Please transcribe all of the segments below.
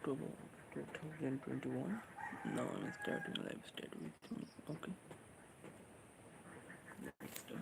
October 2021. Now I'm starting live study with me. Okay, let's start.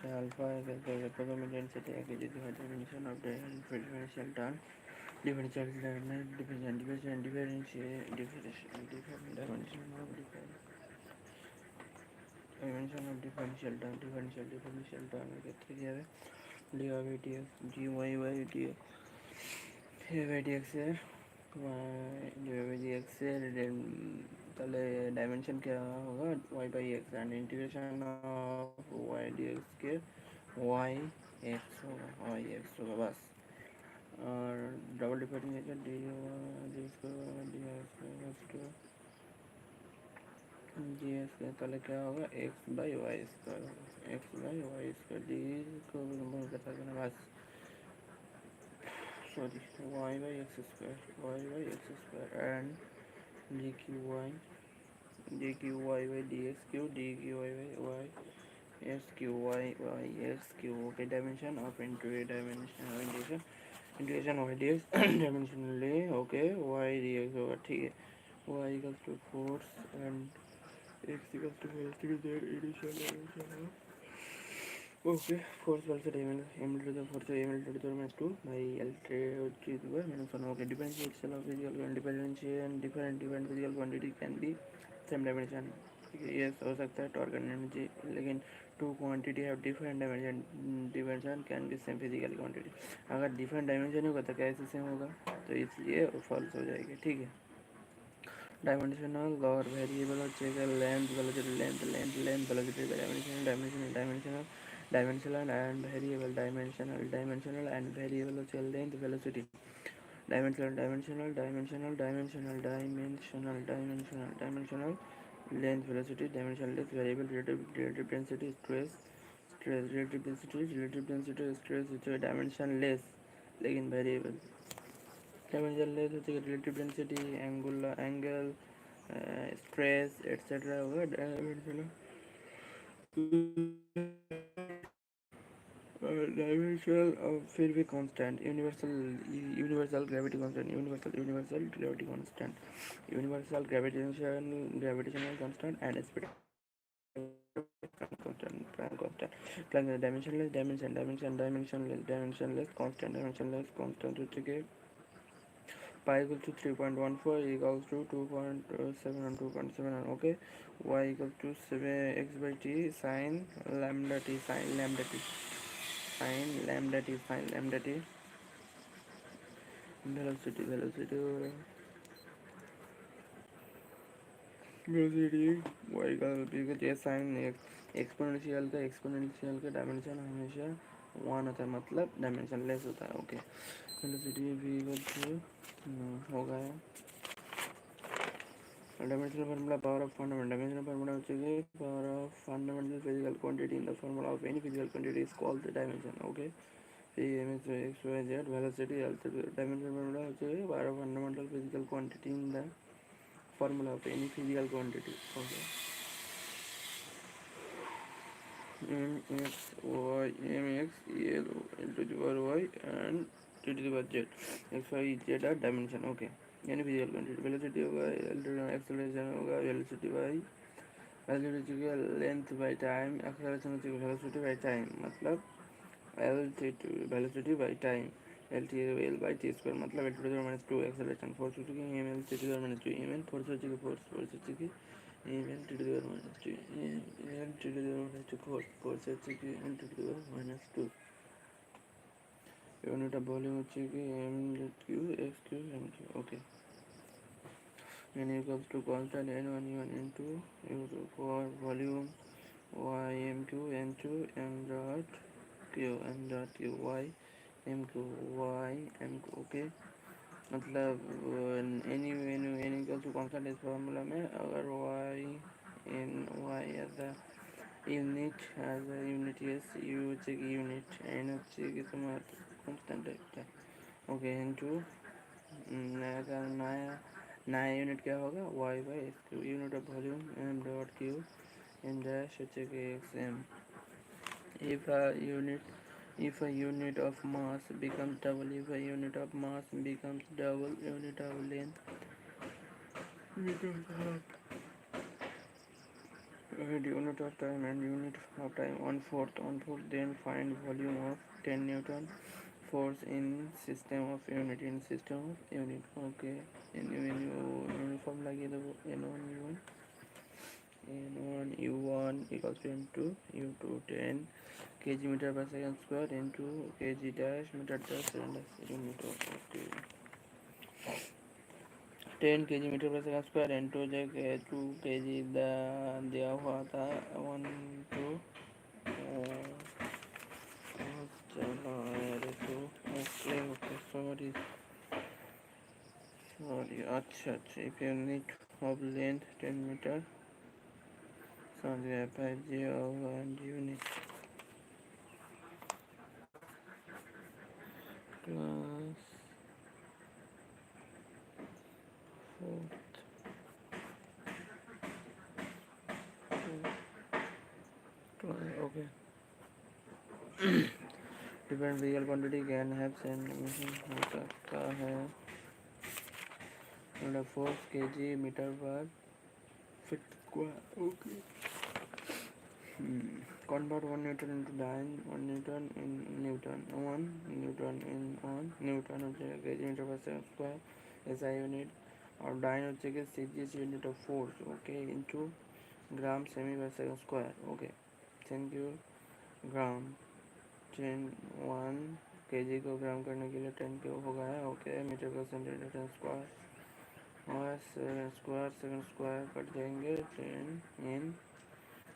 Alpha is the economic density acquisition of definition of the differential term. Differential differential dimension of differential term ক্ষেত্রে কি হবে dy by dx dy by dx dy by dx এর dy by dx এর তাহলে dimension क्या होगा y by x and integration of y dx के y x होगा y x होगा बस और डबल डिफरेंशिएशन dy dx को dy dx का ताले क्या होगा x by y स्क्वायर होगा x by y square dx को रिमूव कर सकते हैं बस sorry y by x square and dqy by dx Q dqy by y s q y y x q okay dimension of integration y dx dimensionally okay y dx होगा ठीक है y equals to force and x equals to velocity there initial dimension okay force also m to the force m to the minus 2 by l to the minus 1 okay differential of physical different physical quantity can be same dimension yes हो सकता है torque and energy लेकिन two quantity have different dimension can be same physical quantity अगर different dimension होगा तो कैसे same होगा तो इसलिए false हो जाएगी ठीक है dimensional or variable or check length velocity length velocity dimensional and variable dimensional and variable or check length velocity dimensional length velocity dimensionless variable relative density relative density stress dimensionless लेकिन variable dimensionless होती है relative density angle stress etc होगा dimensional फिर भी constant universal gravity constant universal gravitational constant and speed constant dimensionless constant হচ্ছে কি pi equals to 3.14 equals to 2.7 and 2.7 okay y equals to 7 x by t sin lambda t velocity y equals to sin x exponential का dimension हमेशा 1 होता है मतलब dimensionless होता है okay velocity v equal to हो गया dimensional formula power of fundamental dimensional formula which is power of fundamental physical quantity in the formula of any physical quantity is called the dimension okay m is x y z velocity also dimensional formula which is power of fundamental physical quantity in the formula of any physical quantity okay mx y mx l into the power y and t to the power z. x, y, z are dimension. Okay. Any physical quantity. Velocity होगा acceleration होगा velocity by length by time, acceleration velocity by time, मतलब velocity by time, L by T square, मतलब L to the minus two, acceleration force हो चुकी M L T to the minus two, M L force हो चुकी force हो चुकी M L T to the minus two, M L T to the minus two, force हो चुकी M T to the minus two, unit of volume हो चुकी M Q X Q M Q. Okay. N equals to constant N1 U1 N2 U2 for volume Y M2 N2 M dot Q Y M2 Y M2. Okay. मतलब N equals to constant इस formula में अगर Y as a unit yes U check unit N check तुम्हारा constant है. Okay. N2 नया unit क्या होगा Y by X unit of volume M dot Q M dash H K X M. if a unit of mass becomes double, if a unit of mass becomes double unit of length, unit of time and unit of time one fourth, then find volume of 10 newton force in system of unit. Okay. Uniform लगे तो n1 u1 equals to n2 u2 10 kg meter per second square into kg dash meter dash unit. Okay. 10 kg metre per second square into जगह 2 kg दिया हुआ था 1 2 चलो अरे तो okay okay sorry अच्छा if unit of length 10 metre समझ गया 5G और unit class 4th okay. Different physical quantity can have same dimension हो सकता है मतलब force kg metre per feet square. Okay. Convert 1 Newton into dyne 1 Newton in Newton 1 Newton in 1 Newton हो जाएगा kg metre per second square ऐसा unit और dyne हो जाएगा CGS unit of force. Okay. Into gram semi per second square. Okay. Thank you. Gram 10 1 kg को ग्राम करने के लिए 10 के हो गया. Okay. Metre per centimetre square और सेकंड स्क्वायर कट जाएंगे 10 इन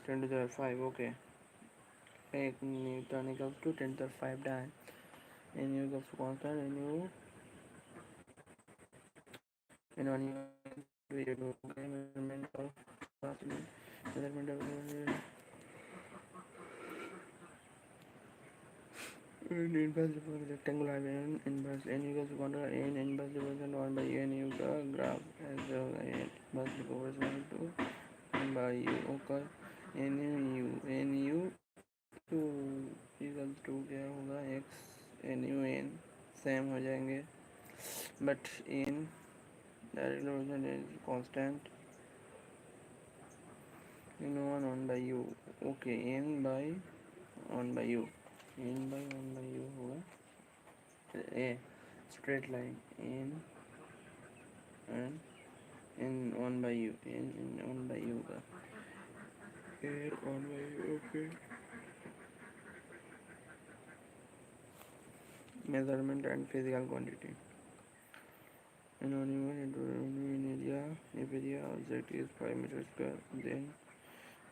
10 to the 5. ओके. एक newton equals to 10 to the 5 dyne N U equals to constant N U N one U measurement of inverse rectangular inverse n equals to 1 n inverse division 1 by n u का graph as inverse proportional to 1 by u. Okay. n u two equals to क्या होगा x n u n same हो जाएंगे but in direct is constant in 1 by u. Okay. n by 1 by u होगा a straight line n and n 1 by u n 1 by u का n 1 by u. Okay. measurement and physical quantity in animal in area if area object is 5 meter square then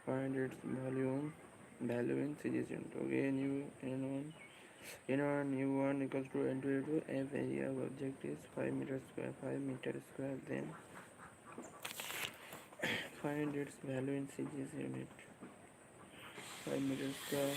find its value in cgs unit. Okay. n1 u1 equals to n2 u2 if area of object is 5 meter square then find its value in cgs unit. 5 meter square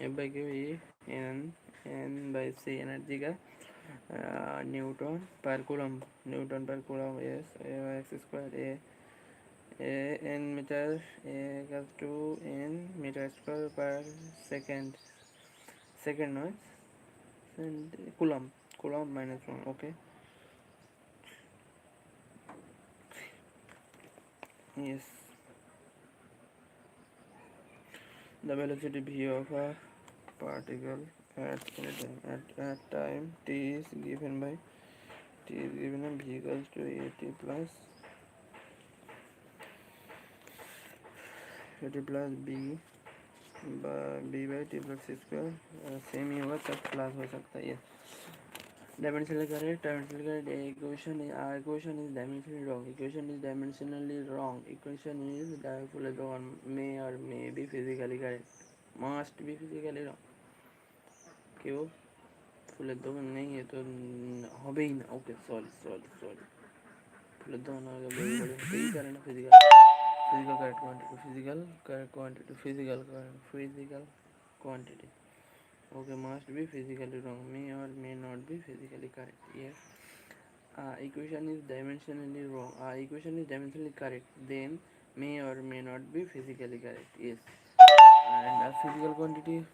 F by Q E N by C energy का Newton पर coulomb, Newton पर coulomb, yes, x square a n meter equals to n meter square per second, second no, and coulomb minus 1, okay, yes. The velocity v of a particle at any time at time t is given by v equals to at plus b by t plus c square, same ही होगा, तब plus हो सकता है ये. Dimensionally correct, dimensionally correct. Equation is dimensionally wrong. Equation is dimensionally wrong. Equation is fully wrong. May or may be physically correct. Must be physically wrong. क्यों? Full दो नहीं है तो हो भी ना. ओके सॉरी फुल दो ना बड़े बड़े यही कारण है. Physical correct quantity physical quantity. Okay, must be physically wrong. May or may not be physically correct. Yes. Equation is dimensionally wrong. Equation is dimensionally correct. Then may or may not be physically correct. Yes. And physical quantity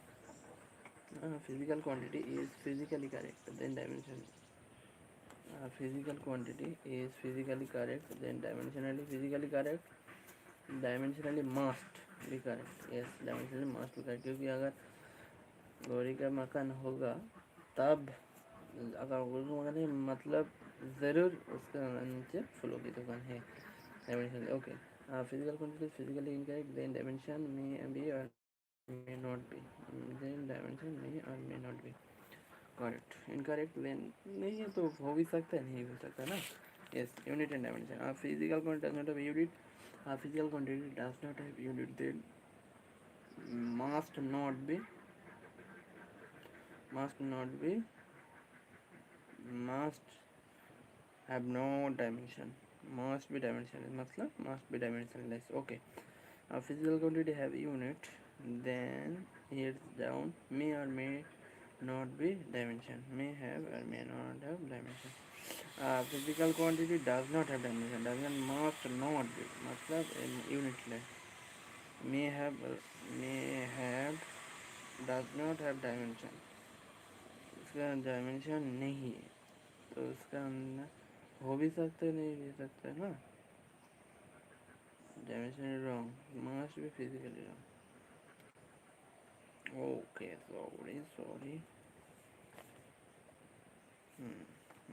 is physically correct. Then dimension. Physical quantity is physically correct. Then dimensionally physically correct. Dimensionally must be correct. Yes, dimensionally must be correct. क्योंकि अगर गौरी का मकान होगा तब, अगर गौरी का मकान है मतलब ज़रूर उसका नीचे फूलों की दुकान है. Dimension okay. Physical quantity physically incorrect. Then dimension may be और may not be. Then dimension may और may not be correct. Incorrect then नहीं है तो हो भी सकता है, नहीं हो सकता ना. Yes. Unit and dimension. Physical quantity does not have unit. Physical quantity does not have unit. Then must not be must have no dimension. Must be dimensionless मतलब must be dimensionless. Okay. Physical quantity have unit. Then here's down. May or may not be dimension. May have or may not have dimension. Physical quantity does not have dimension. Does not must not be मतलब unitless. May have does not have dimension. उसका dimension नहीं है तो उसका हो भी सकता है, नहीं भी सकता है ना. Dimension wrong. मस्ट भी physically wrong. Okay sorry.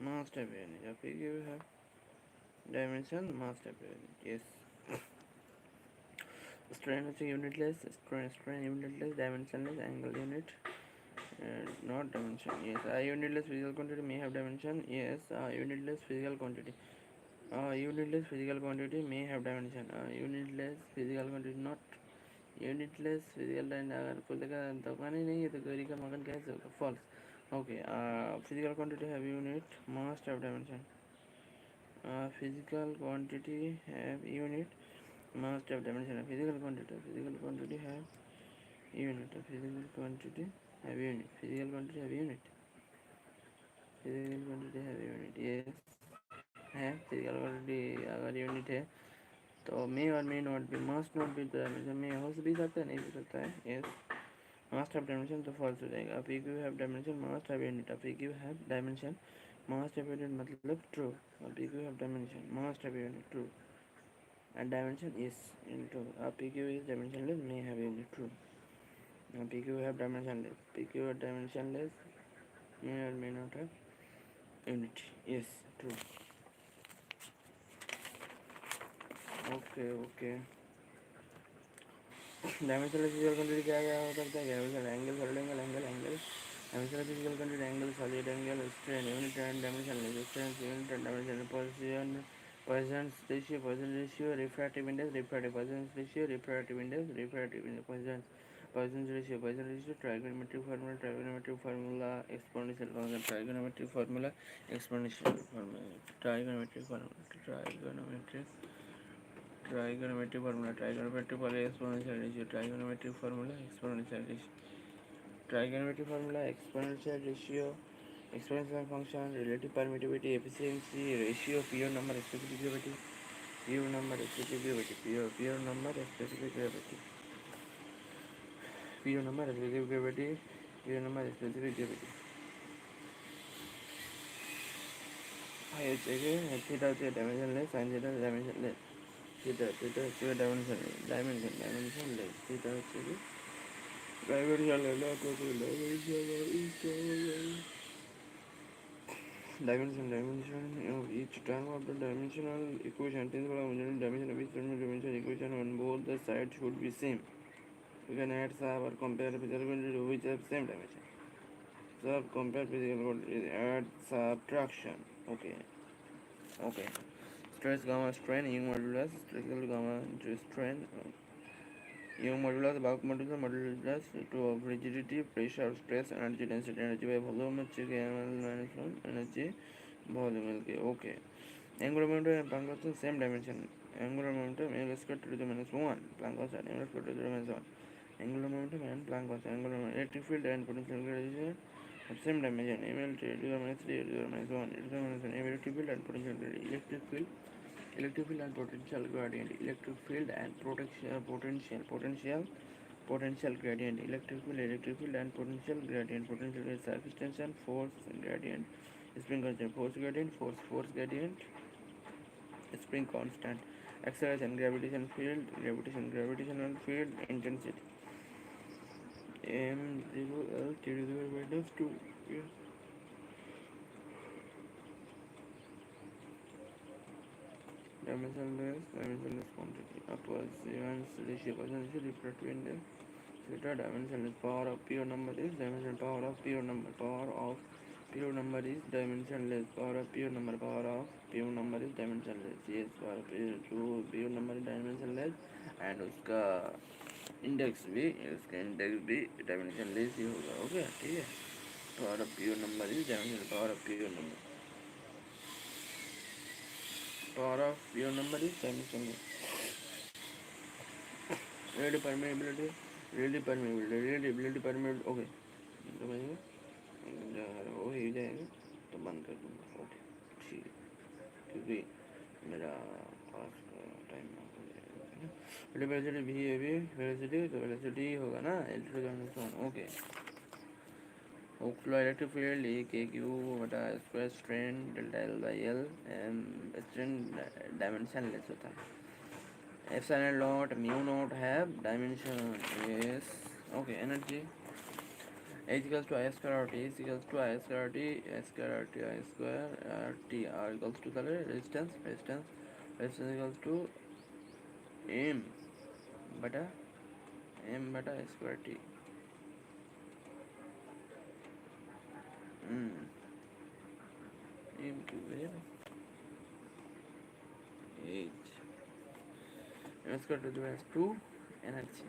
Must have unit. या फिर you have dimension must have unit. Yes. Strain হচ্ছে unitless. Strain unitless. Dimensionless. Angle unit not dimension. Yes. Unitless physical quantity may have dimension. Yes. Unitless physical quantity. Unitless physical quantity may have dimension. Unitless physical quantity not unitless physical dimension. अगर full का दुकान ही नहीं है तो गौरी का मकान कैसे होगा? False. Okay. Physical quantity have unit. Must have dimension. Physical quantity have unit. Must have dimension. Physical quantity have unit. Physical quantity have unit. Physical quantity have unit. Physical quantity have unit. Yes. है. Physical quantity अगर unit है तो may और may not be. Must not be dimension. may हो भी सकता है, नहीं भी सकता है. Yes. Must have dimension तो false हो जाएगा. If you have dimension must have unit. If you have dimension must have unit मतलब true. If you have dimension must have unit true. And dimension is into. PQ is dimensionless may have unit true. PQ have dimensionless. PQ have dimensionless may or may not have unit. Yes, true. Okay. Dimensional physical quantity क्या क्या हो सकता है? Dimensional angle, solid angle. Dimensional physical quantity angle, solid angle, strain unit and dimensionless. Strain unit and dimensional. Position ratio, refractive index, refractive index, position ratio, trigonometric formula, exponential function, trigonometric formula, exponential ratio, trigonometric formula, exponential ratio. Trigonometry formula, exponential ratio, exponential function, relative permittivity, efficiency, ratio, pure number, specific gravity, pure number, specific gravity, pure number, specific gravity, pure number, specific gravity, pure number, specific gravity. Theta হচ্ছে dimensionless, sin theta dimensionless, theta হচ্ছে dimensionless, theta হচ্ছে কি dimension of each term of the dimensional equation. Dimension of each dimensional equation on both the sides should be same. You can add, sub, or compare physical quantity which have same dimension. Sub, compare physical quantity, add, subtraction. Okay. Stress gamma strain, Young modulus, stress gamma strain, Young modulus, bulk modulus to of rigidity, pressure, stress, energy density, energy by volume, energy volume. Okay. Angular momentum and Planck constant same dimension. Angular momentum m squared to the minus 1. Planck constant m squared to the minus 1. Angular momentum and Planck constant. Angular momentum, electric field and potential gradient of same dimension. M L to the minus 3 to the minus 1. To the minus 1. Electric field and potential gradient. Electric field and potential gradient. Electric field and potential gradient. Electric field and potential gradient. Potential gradient, surface tension, force gradient, spring constant, force gradient, force gradient, spring constant, acceleration, gravitational field, intensity. M0L T to the minus 2. Yes. Dimensionless quantity. Upwards, events, ratio, potential, between the theta. Dimensionless power of pure number is dimension. Power of pure number is dimensionless. Power of pure number is dimensionless. Yes, power of pure number is dimensionless, and उसका index भी dimensionless ही होगा. Okay, ठीक है. Power of pure number is dimensional. Power of pure number is dimensionless. relative permeability. Okay, तो भाई वो ही जाएगा तो बंद कर दूँगा. ओके, ठीक है, क्योंकि मेरा पास का टाइम हो जाएगा. वेलोसिटी भी है भी वेलोसिटी, तो वेलोसिटी होगा ना L to the minus 1. Okay. Flow electric field E K Q बटा square strain delta L by L. Strain dimensionless होता है. Epsilon naught, mu naught have dimension. Yes. Okay. Energy. H equals to I square R T. H equals to I square R T. I square R T. I square R T. R equals to the resistance equals to M bata I square T. M cube H. M square to the minus 2 energy.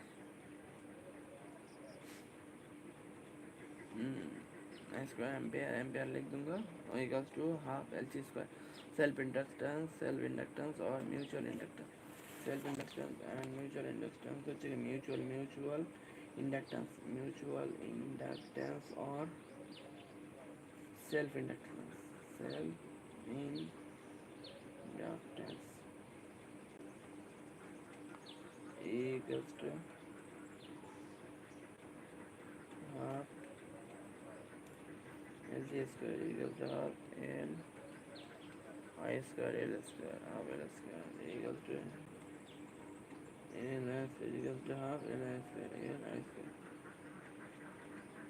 I square ampere लिख दूंगा. Equals to half LC square. Self inductance or mutual inductance. Self inductance and mutual inductance. So mutual inductance or self inductance. Equals to half LC square equals to half L I square L square, half L square equals to L I square equals to half L I square,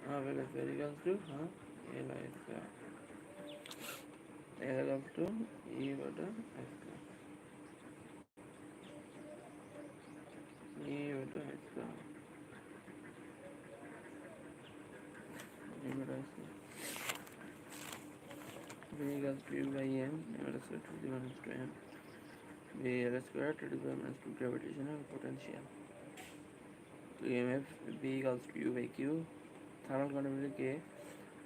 half L square equals to half L I square. L equals to E bata I square. E bata I square. E bata I square. V equals to U by M, L square to the minus 2 M. V L square to the minus 2 gravitational potential. EMF V equals to U by Q. Thermal conductivity K.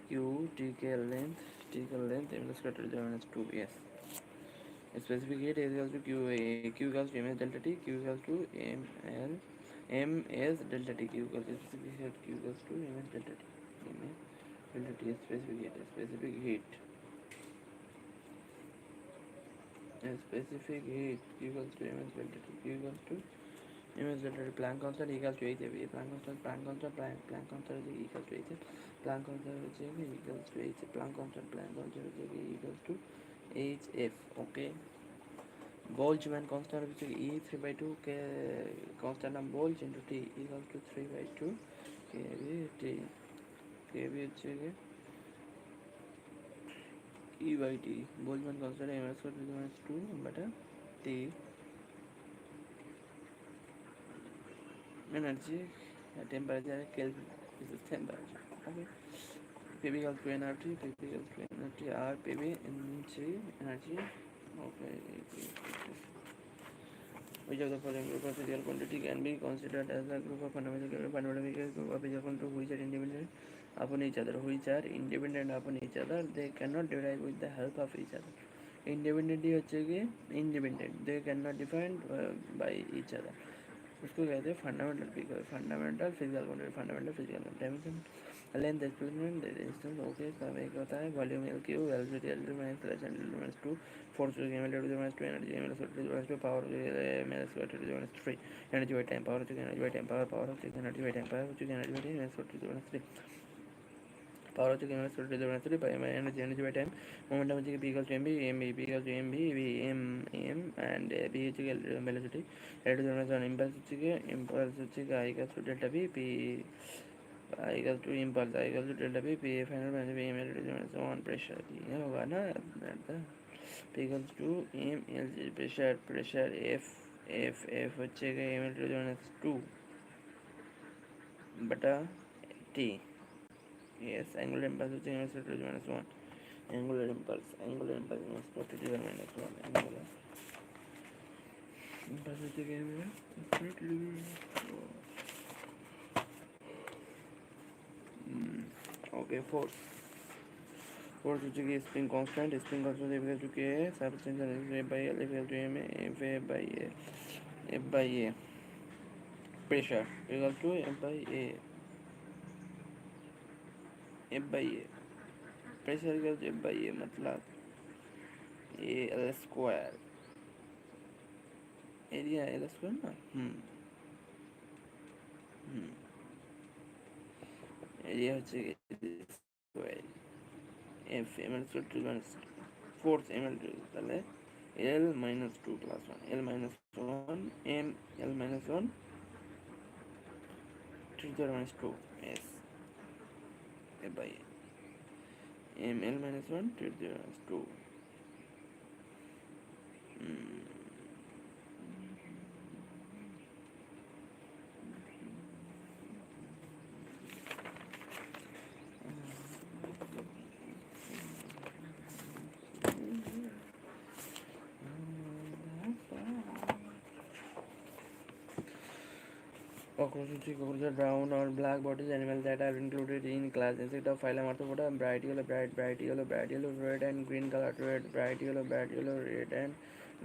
Q TKL length M square to the minus 2. Yes. Specific heat is equals to Q equals to MS delta T. Q equals to MS delta T. Q equals to specific heat Q equals to MS delta T. into T specific heat specific heat equals to ms delta T equals to ms delta T. Planck constant equals to hf. Planck constant is equals to hf. Planck constant is equals to hf. Planck constant is equals to hf. Okay. Boltzmann constant is E 3 by 2 K constant of Boltzmann into T equals to 3 by 2 kV T. kV হচ্ছে E by T. Boltzmann constant m square to the minus 2 beta T. Energy temperature Kelvin. This is temperature. Okay. PV equals to energy. R PV energy. Okay. Which of the following group of physical quantity can be considered as a group of fundamental group of physical quantity which are independent upon each other? Which are independent upon each other? They cannot derive with the help of each other. Independently হচ্ছে কি independent. They cannot defined by each other. उसको कहते हैं fundamental physical quantity dimension length experiment distance okay सब एक होता है volume L Q velocity L minus acceleration L minus 2 force M L to minus 2 energy M L to minus 2 power M L square to minus 3 energy by time power energy by time power energy by time power energy by time square to minus 3 power of the camera square to the minus 3 by energy by time momentum is p equals to mb p equals to mb v m and b is equal to velocity to the minus 1 impulse is I equals to delta p p I equals to impulse I equals to delta p p final minus v m to the minus 1 pressure ये होगा ना p equals to m l pressure f बचेगा m to the minus 2 बटा t. Yes, angular impulse is minus 1. Angular impulse minus 40 minus 1. Angular impulse is okay, force is spring constant is equal to K, substance is F by L equal to M, F by A. Pressure equal to F by A. Pressure equal to F by A मतलब A L square area L square ना area হচ্ছে square F M L square to minus force M L to তাহলে L minus 2 plus 1 L minus 1 M L minus 1 to the minus 2 S A by m l minus 1 to the minus 2 cockroaches are brown or black bodies animals that are included in class insect of phylum Arthropoda. Bright yellow, red and green color. Bright yellow, red and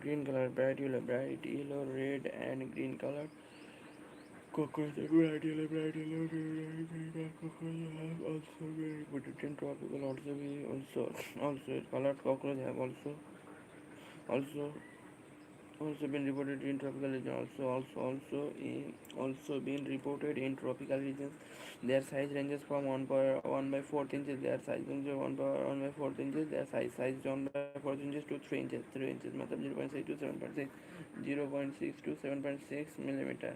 green color. Bright yellow, red and green color. Cockroach, bright yellow, red and green color. Cockroach have also been reported in tropical also colored cockroach have also been reported in tropical regions. Also been reported in tropical regions. Their size ranges from 1 by 4 inches. Their size ranges 1 by 4 inches. Their size 1 by 4 inches to 3 inches. 3 inches मतलब 0.6 to 7.6. 0.6 to 7.6 millimeter.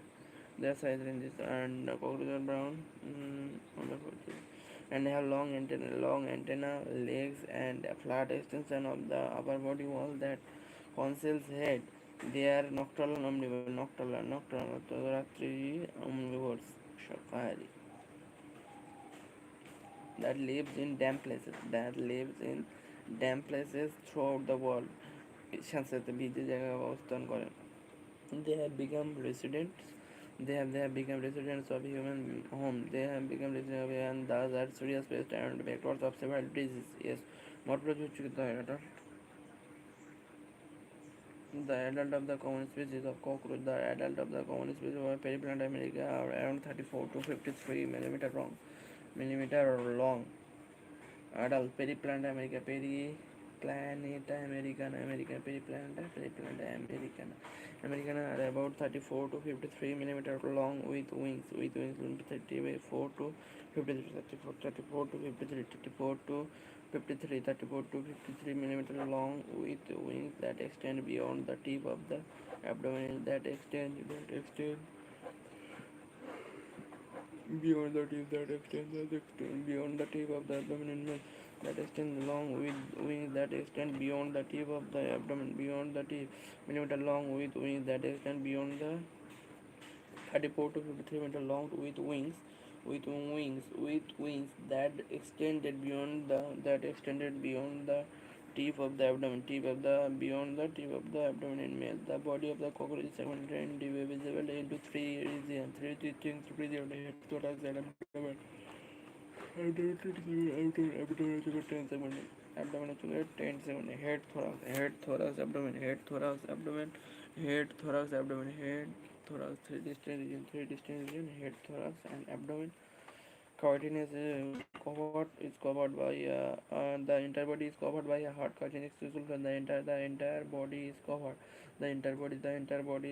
Their size ranges and cockroaches are brown. 1 by 4 inches. And have long antenna, legs, and a flat extension of the upper body wall that conceals head. They are nocturnal তো রাত্রি omnivores শাকাহারী that lives in damp places throughout the world সাথে ভিজে জায়গায় অবস্থান করে. They have become residents of human home. They have become residents of and thus are serious pests and vectors of several diseases. Yes, morphology হচ্ছে the adult of the common species of cockroach. The adult of the common species of Periplant America are around 34 to 53 millimeter long. millimeter long. Adult Periplanta americana, Periplaneta americana, American Periplanta americana are about 34 to 53 millimeter long with wings 30 by 4 to 53, 34 to 53, 34 to 53, 34 to 53 millimeter long with wings that extend beyond the tip of the abdomen, that extend beyond the tip, beyond the tip of the abdomen, that extend long with wings that extend beyond the tip of the abdomen, beyond the tip, millimeter long with wings that extend beyond the 34 to 53 meter long with wings that extended beyond the tip of the abdomen, beyond the tip of the abdomen in male. The body of the cockroach is segmented and divisible into three regions, three distinct regions: head, thorax, and abdomen. Abdomen is 10 segments. Abdomen is 10 segments. Head, thorax, abdomen. Head, thorax, abdomen. Head, thorax. Three distinct regions. Head, thorax, and abdomen. Curtain is covered by the entire body is covered by a hard curtain exclusive from the entire body is covered. The entire body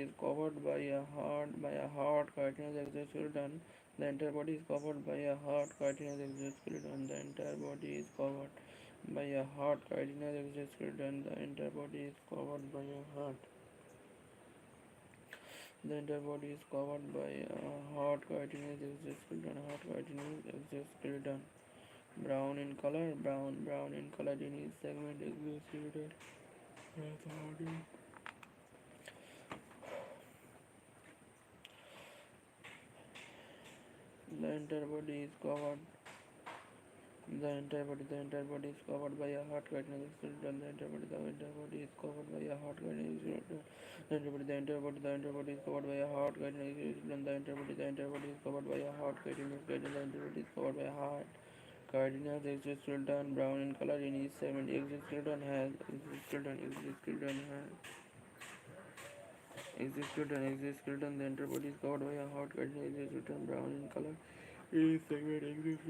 is covered by a hard curtain as exoskeleton. The entire body is covered by a hard curtain as exoskeleton. The entire body is covered by a hard curtain as exoskeleton. The entire body is covered by a hard. The entire body is covered by a hard chitinous exoskeleton. Hard chitinous exoskeleton. Brown in color. Brown in color in each segment. Exoskeleton. The entire body is covered. The entire body is covered by a hard chitinous exoskeleton. The entire body is covered by a hard chitinous exoskeleton. The entire body is covered by a hard chitinous exoskeleton. The entire body is covered by a hard chitinous exoskeleton. The entire body is covered by a hard chitinous exoskeleton. Brown in color in each segment. Exoskeleton. The entire body is covered by a hard chitinous exoskeleton. Brown in color. Each segment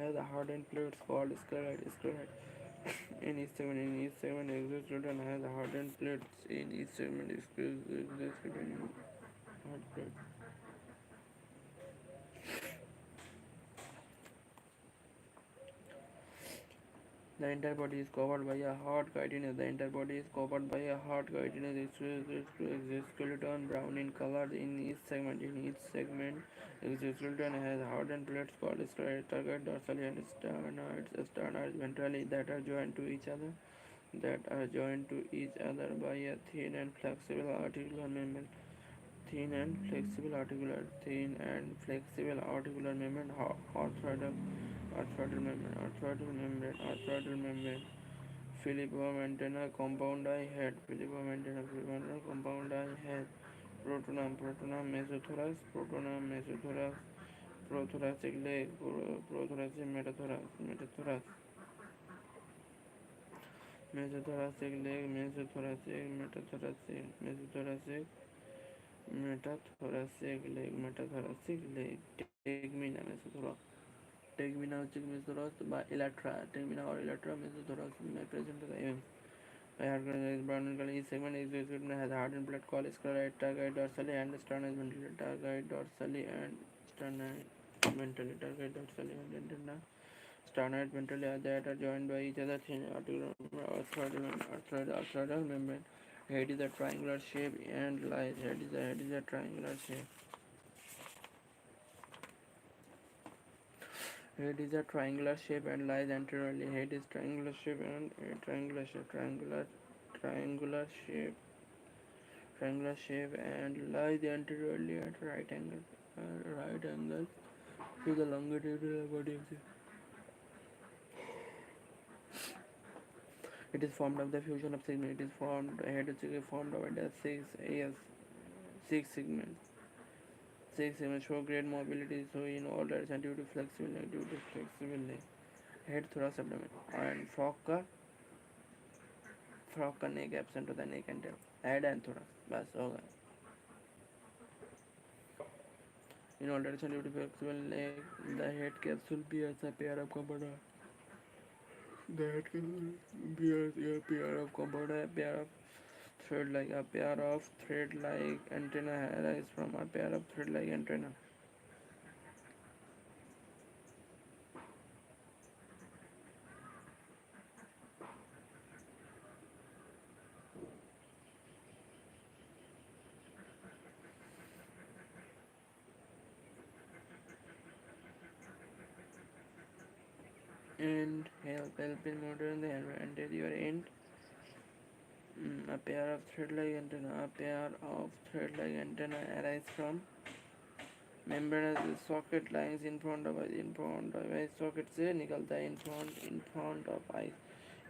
has a hardened plates called sclerite. In each segment, exoskeleton has a hardened plates. In each segment, exoskeleton hard plates. The entire body is covered by a hard chitinous. The entire body is covered by a hard chitinous exoskeleton, brown in color. In each segment, exoskeleton has hardened plates called sclera, target dorsally and sternoids ventrally that are joined to each other. By a thin and flexible articular membrane. Thin and flexible articular membrane. Arthroidal membrane. Philippa antenna compound eye head. Compound eye head. Protonum mesothorax. Prothoracic leg. Prothoracic metathorax. Mesothoracic leg. Metathoracic leg. Tegmina mesothorax. Tegmina mesothorax by elytra. Tegmina or elytra mesothorax may present the event. By hard is brown in color. Each segment has a hardened plate called sclera, target dorsally and sternoid ventrally. Target dorsally and antenna. Sternoid ventrally are that are joined by each other thin arthroidal membrane. Head is a triangular shape and lies. Head is a triangular shape. Head is a triangular shape and lies anteriorly. Head is triangular shape and triangular shape and lies anteriorly at right angle to the longitudinal body axis. It is formed of the fusion of segments. Head is formed of the six segments. Six segments show great mobility, so in all directions due to flexibility. Head, thorax, abdomen, and frog का neck absent होता है neck and tail. Head and thorax बस हो गया. In alternation due to flexible leg, the head capsule bears a pair of components. The head capsule bears a pair of components, a pair of thread-like. A pair of thread-like antenna arise from a pair of thread-like antenna. And help in monitoring the anterior end. A pair of thread-like antenna. A pair of thread-like antenna arise from membranous socket lines in front of eyes. In front of eyes socket से निकलता है in front of eyes.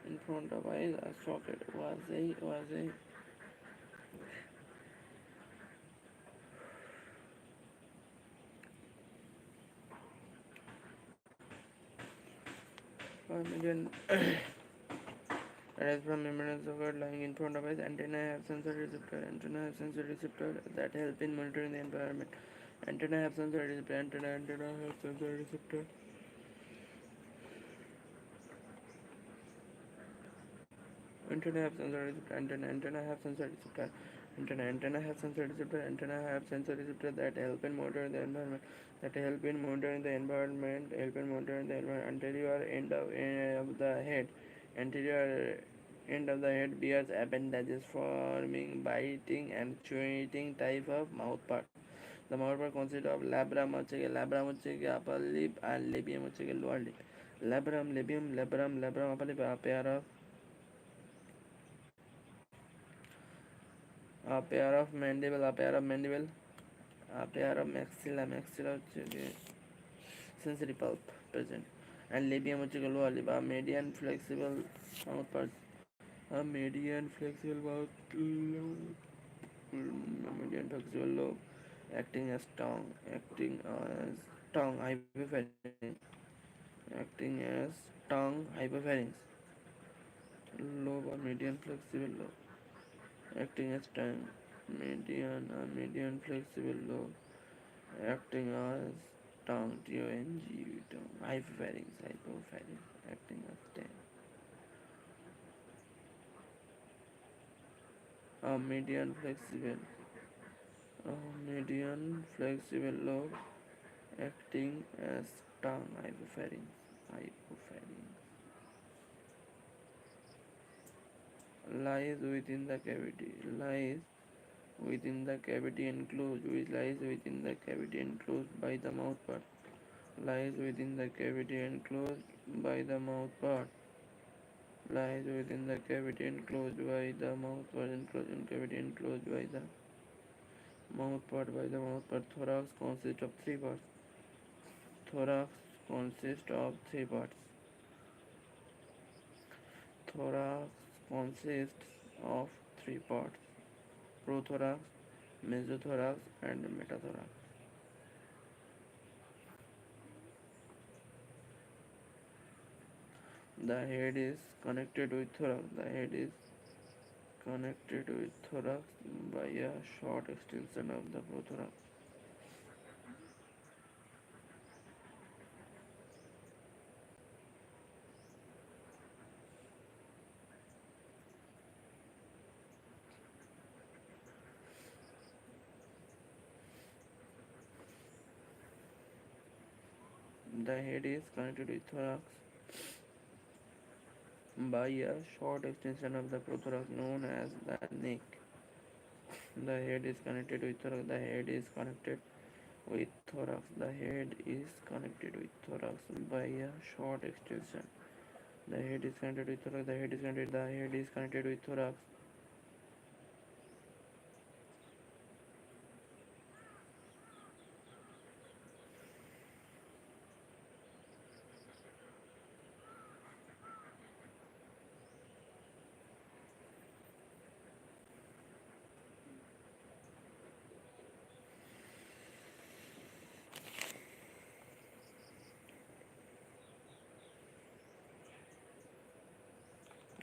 In front of eyes a socket was a million arise from membranous socket lying in front of eyes. Antenna have sensory receptor. Antenna have sensory receptor that help in monitoring the environment. Antenna have sensory receptor. Antenna have sensory receptor. Antenna have sensory receptor. Antenna have sensory receptor. Antenna have sensory receptor. Antenna have sensory receptor that help in monitoring the environment. That help in monitoring the environment. Help in monitoring the environment. Anterior end of the head. Anterior end of the head bears appendages forming biting and chewing type of mouth part. The mouth part consists of labrum upper lip and labium lower lip. Labrum upper lip are a pair of mandible, a pair of maxilla sensory pulp present, and labium lower lip, a median flexible mouth part, median flexible lobe, acting as tongue hypopharynx, acting as tongue hypopharynx, lobe or median flexible lobe, acting as tongue, median flexible lobe, acting as tongue, tongue, hypopharynx, acting as tongue. A median flexible lobe acting as tongue, hypopharynx. Lies within the cavity, lies within the cavity enclosed, which lies within the cavity enclosed by the mouth part, lies within the cavity enclosed by the mouth part, lies within the cavity enclosed by the mouth part, cavity enclosed by the mouth part. Thorax consists of three parts. Thorax consists of three parts. Thorax consists of three parts: prothorax, mesothorax, and metathorax. The head is connected with thorax. The head is connected with thorax by a short extension of the prothorax. The head is connected with thorax by a short extension of the prothorax known as the neck. The head is connected with thorax. The head is connected with thorax. The head is connected with thorax by a short extension. The head is connected with thorax. The head is connected with thorax.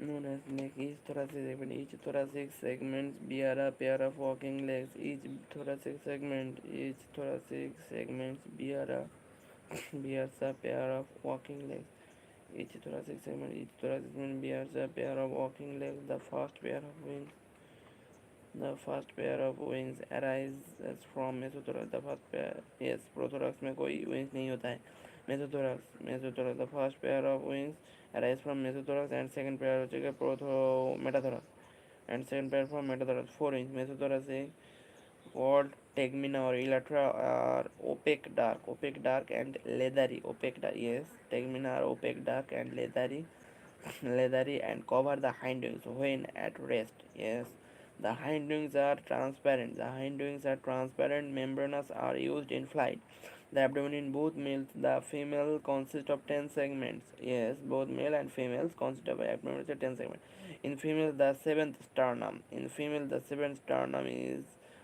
known as neck. Each thoracic segments bear a pair of walking legs. Each thoracic segments bears a pair of walking legs. Each thoracic segment bears a pair of walking legs. The first pair of wings arises from mesothorax. The first pair, yes, prothorax में कोई wings नहीं होता है. Mesothorax. The first pair of wings arise from mesothorax and second pair हो जाएगा metathorax and second pair from metathorax. 4 inch mesothorax is called tegmina or elytra are opaque dark and leathery. Opaque dark, yes. Tegmina are opaque dark and leathery and cover the hind wings when at rest. Yes, the hind wings are transparent. Membranes are used in flight. The abdomen in both males, the female consists of 10 segments. Yes, both male and females consist of abdomen with 10 segments. In female, the seventh sternum is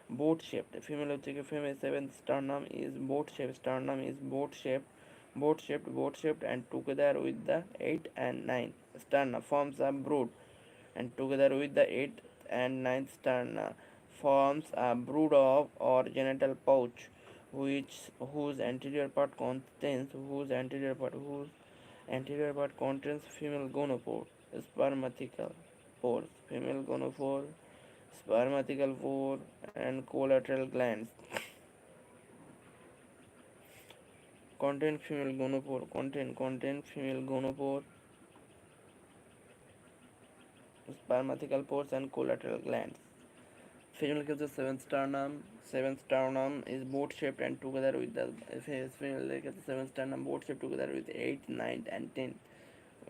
boat shaped. Female seventh sternum is boat shaped. Boat shaped, and together with the 8th and 9th sternum forms a brood, and together with the 8th and 9th sternum forms a brood of or genital pouch, whose anterior part contains female gonopore, spermatical pore, and collateral glands. Contain female gonopore, spermatical pores, and collateral glands. Female gives the seventh sternum. Seventh sternum is boat shaped and together with the female gives the seventh sternum boat shaped together with eighth, ninth, and tenth.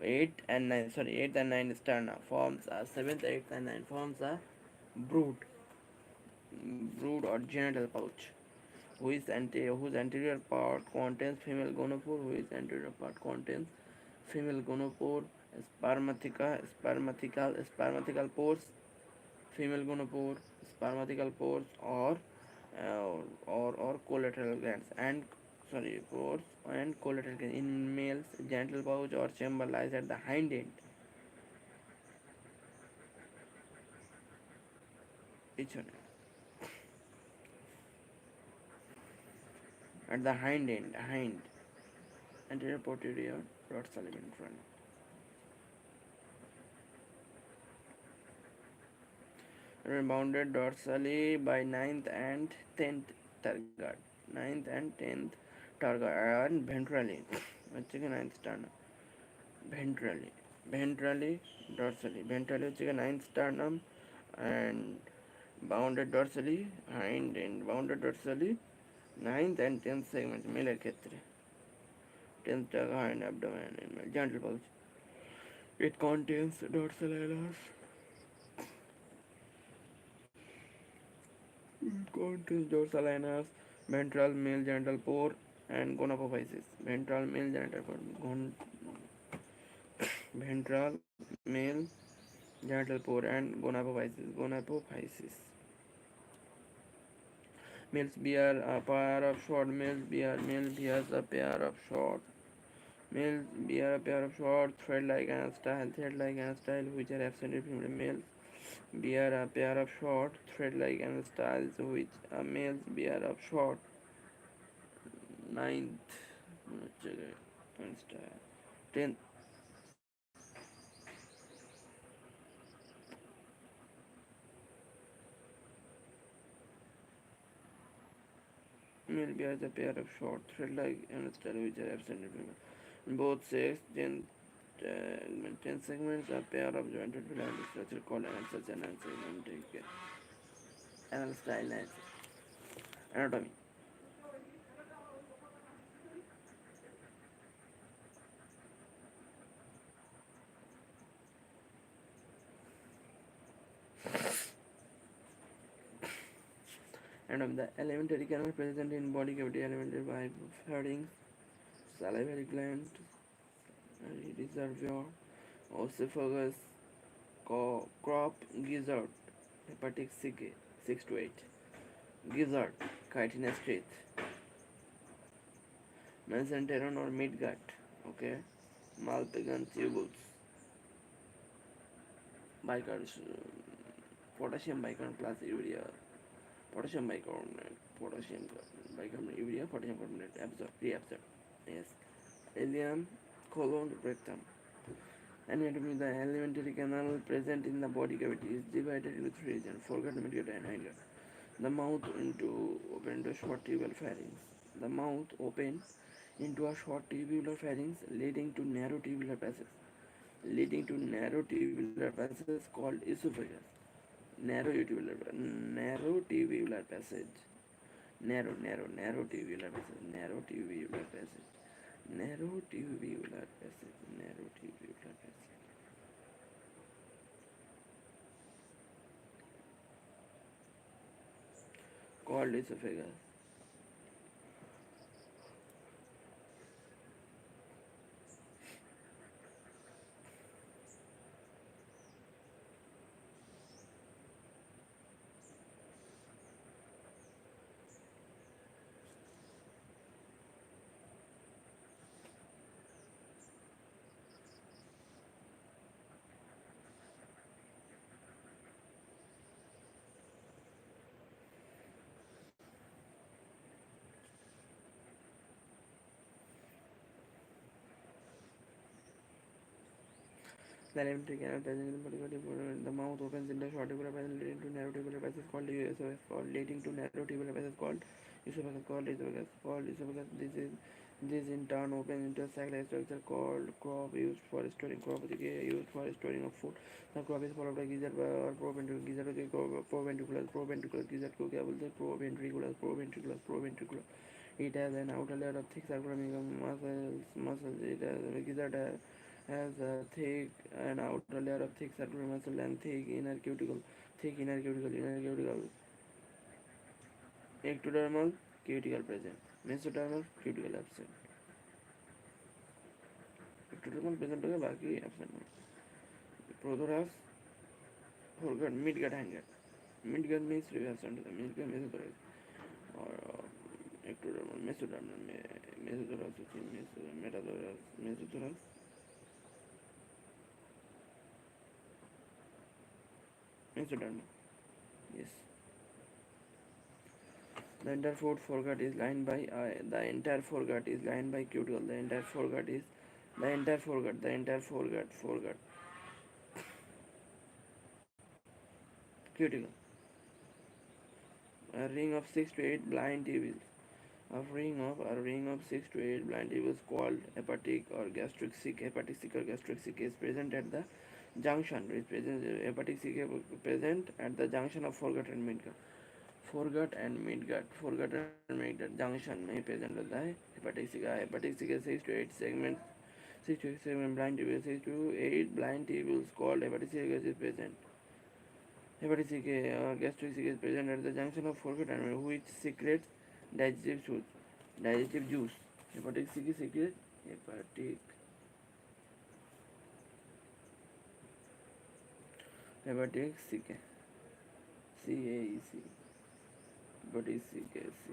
Eighth and ninth sternum forms a seventh, eighth, and ninth forms a brood, or genital pouch, whose anterior part contains female gonopore, spermatical pores, female gonopore, spermatical pores, or collateral glands, and pores and collateral glands. In males, genital pouch or chamber lies at the hind end. Each one at the hind anterior posterior dorsal in front. Bounded dorsally by ninth and 10th target. And ventrally. Ninth sternum. Ventrally, dorsally. Ventrally ninth sternum and bounded dorsally, hind and bounded dorsally, ninth and 10th segments. Male ক্ষেত্রে 10th hind abdomen and genital pouch. It contains dorsal anus. Ventral male genital pore, and gonapophysis. Ventral male genital pore and gonapophysis. Males bear a pair of short. Male bears a pair of short. Males bear a pair of short thread-like anal style, which are absent in female. Males bear a pair of short thread-like anal styles, which males bear of short ninth tenth male bears a pair of short thread-like anal style, which are absent in female. In both sexes, 10 segments, a pair of jointed filaments structure called anal segment. Anal style anatomy. The alimentary canal present in body cavity, alimented by pharynx, salivary gland, reservoir, esophagus, crop, gizzard, hepatic 6 to 8, gizzard, chitinous teeth, mesenteron or midgut, okay, malpighian tubules, potassium bicarbonate plus urea, potassium bicarbonate, potassium bicarbonate, urea, potassium carbonate, reabsorb. Yes. Ileum, colon, rectum. Anatomy: the alimentary canal present in the body cavity is divided into three regions: foregut, midgut, and hindgut. The mouth open into a short tubular pharynx. The mouth open into a short tubular pharynx leading to narrow tubular passage. Called esophagus. Narrow tubular passage. Narrow tubular passage. Narrow tubular passage. Narrow tubular passage. Narrow tubular passage. Called esophagus. The alimentary canal present in the body cavity. The mouth opens into a short tubular passage leading to narrow tubular passage called esophagus. Leading to narrow tubular passage called esophagus. This in turn opens into a sac-like structure called crop, used for storing of food. The crop is followed by gizzard or proventricular gizzard को क्या बोलते हैं? Proventricular. It has an outer layer of thick circular muscles. It has gizzard has a thick and outer layer of thick circular muscle and thick inner cuticle. Ectodermal cuticle present. Mesodermal cuticle absent. Ectodermal present होगा बाकी absent. Prothorax, foregut, midgut, hindgut. Midgut means absent. Midgut mesothorax or ectodermal, mesothorax, metathorax, mesothorax. Mesodermal. Yes. The entire foregut is lined by cuticle. The entire foregut cuticle. A ring of 6 to 8 blind tubules. A ring of 6 to 8 blind tubules called hepatic or gastric sick is present at the junction. Hepatic sick present at the junction of foregut and midgut. Junction में present होता है hepatic sick. Hepatic sick 6 to 8 segment blind tubules. 6 to 8 blind tubules called hepatic sick is present. Hepatic sick or gastric sick is present at the junction of foregut and midgut, which secretes digestive juice. Hepatic sick secretes hepatic sick CAEC. Hepatic sick CAEC.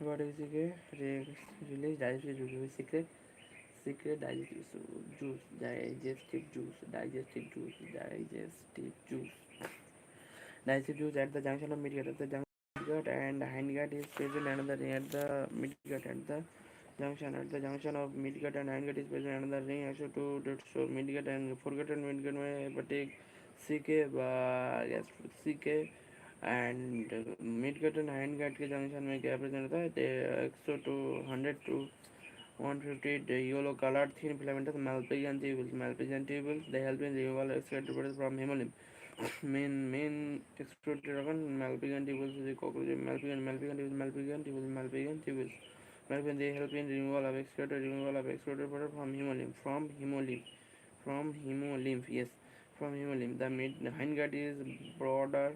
What is release digestive juice? Secret digestive juice, digestive juice, digestive juice. Digestive juice at the junction of midgut. At the junction of midgut and hindgut is present another ring at the midgut. At the junction of midgut and hindgut is present another ring. Also so midgut and foregut and midgut may partake CK yes CK and midgut and hindgut के junction में क्या present होता है 100 to 150 the yellow colored thin filamentous malpighian tubules. Malpighian tubules they help in removal of excretory from hemolymph. main excretory organ malpighian tubules is the cockroach. Malpighian tubules. Malpighian they help in removal of excretory product from hemolymph. From hemolymph. Yes, from hemolymph. The hindgut is broader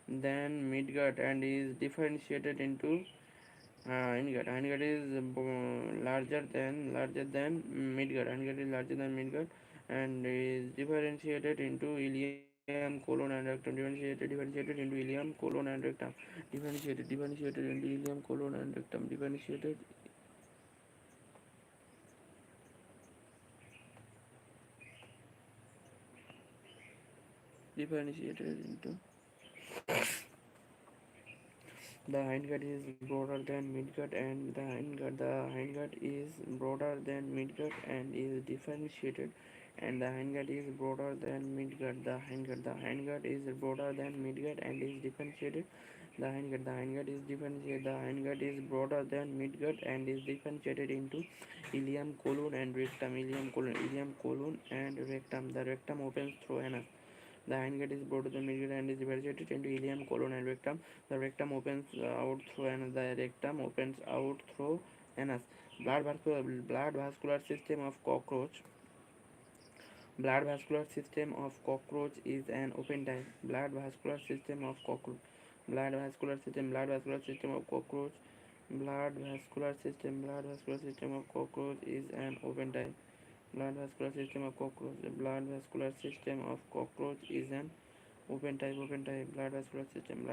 than midgut and is differentiated into hindgut is larger than midgut. Hindgut is larger than midgut and is differentiated into ileum, colon, and rectum. Differentiated into ileum, colon, and rectum. Differentiated into ileum, colon, and rectum. Differentiated into the hindgut is broader than midgut and the hindgut is broader than midgut and is differentiated and the hindgut is broader than midgut. The hindgut is broader than midgut and is differentiated. The hindgut is broader than midgut and is differentiated into ileum, colon, and rectum. Ileum, colon, and rectum. The rectum opens through anus. The hindgut is broader than midgut and is differentiated into ileum, colon, and rectum. The rectum opens out through anus. Blood vascular system of cockroach. Blood vascular system of cockroach is an open type. Blood vascular system of cockroach. Blood vascular system of cockroach. Blood vascular system of cockroach is an open type. Blood vascular system of cockroach. Blood vascular system of cockroach is an open type. Blood vascular system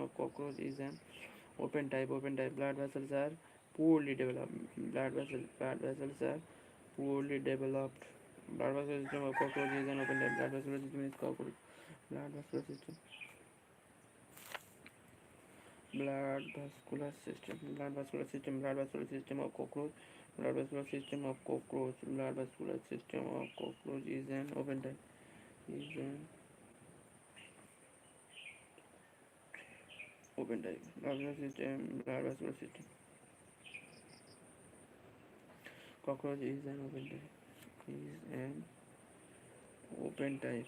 of cockroach is an open type. Blood vessels are poorly developed. Blood vessels are poorly developed. Blood vascular system of cockroach is an open type. Blood vascular system is cockroach. Blood vascular system. Blood vascular system. Blood vascular system of cockroach. Blood vascular system of cockroach. Blood vascular system of cockroach is an open type. Is an open type. Blood vascular system. Blood vascular system. Cockroach is an open type. Is an open type.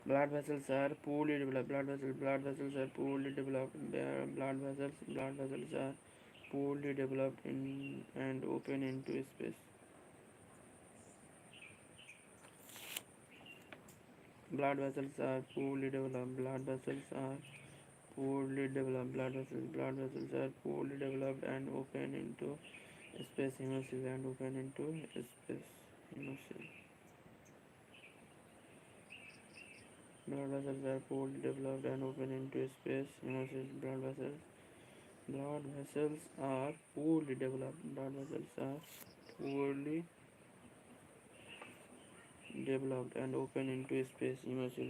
Blood vessels are poorly developed. Blood vessels are poorly developed. Blood vessels are poorly developed in and open into space. Blood vessels are poorly developed. Blood vessels are poorly developed and open into space. Hemosil. Blood vessels are poorly developed and open into space. Blood vessels are poorly developed. Poorly developed and open into space. Hemosil.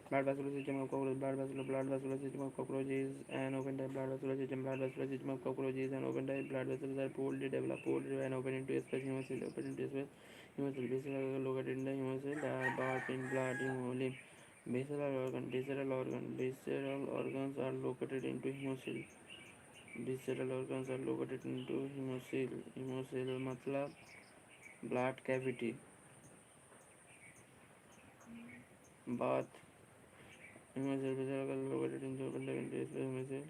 Blood vascular system of cockroach. Blood vascular system of cockroach is an open type. Blood vascular system of cockroach is an open type. Blood vessels are poorly developed, and open into space. Hemosil. Basal organ located in the hemosil are bath in blood, hemolymph. Visceral organs are located into hemosil. Hemosil मतलब blood cavity. Bath. Visceral organ located in the hemosil.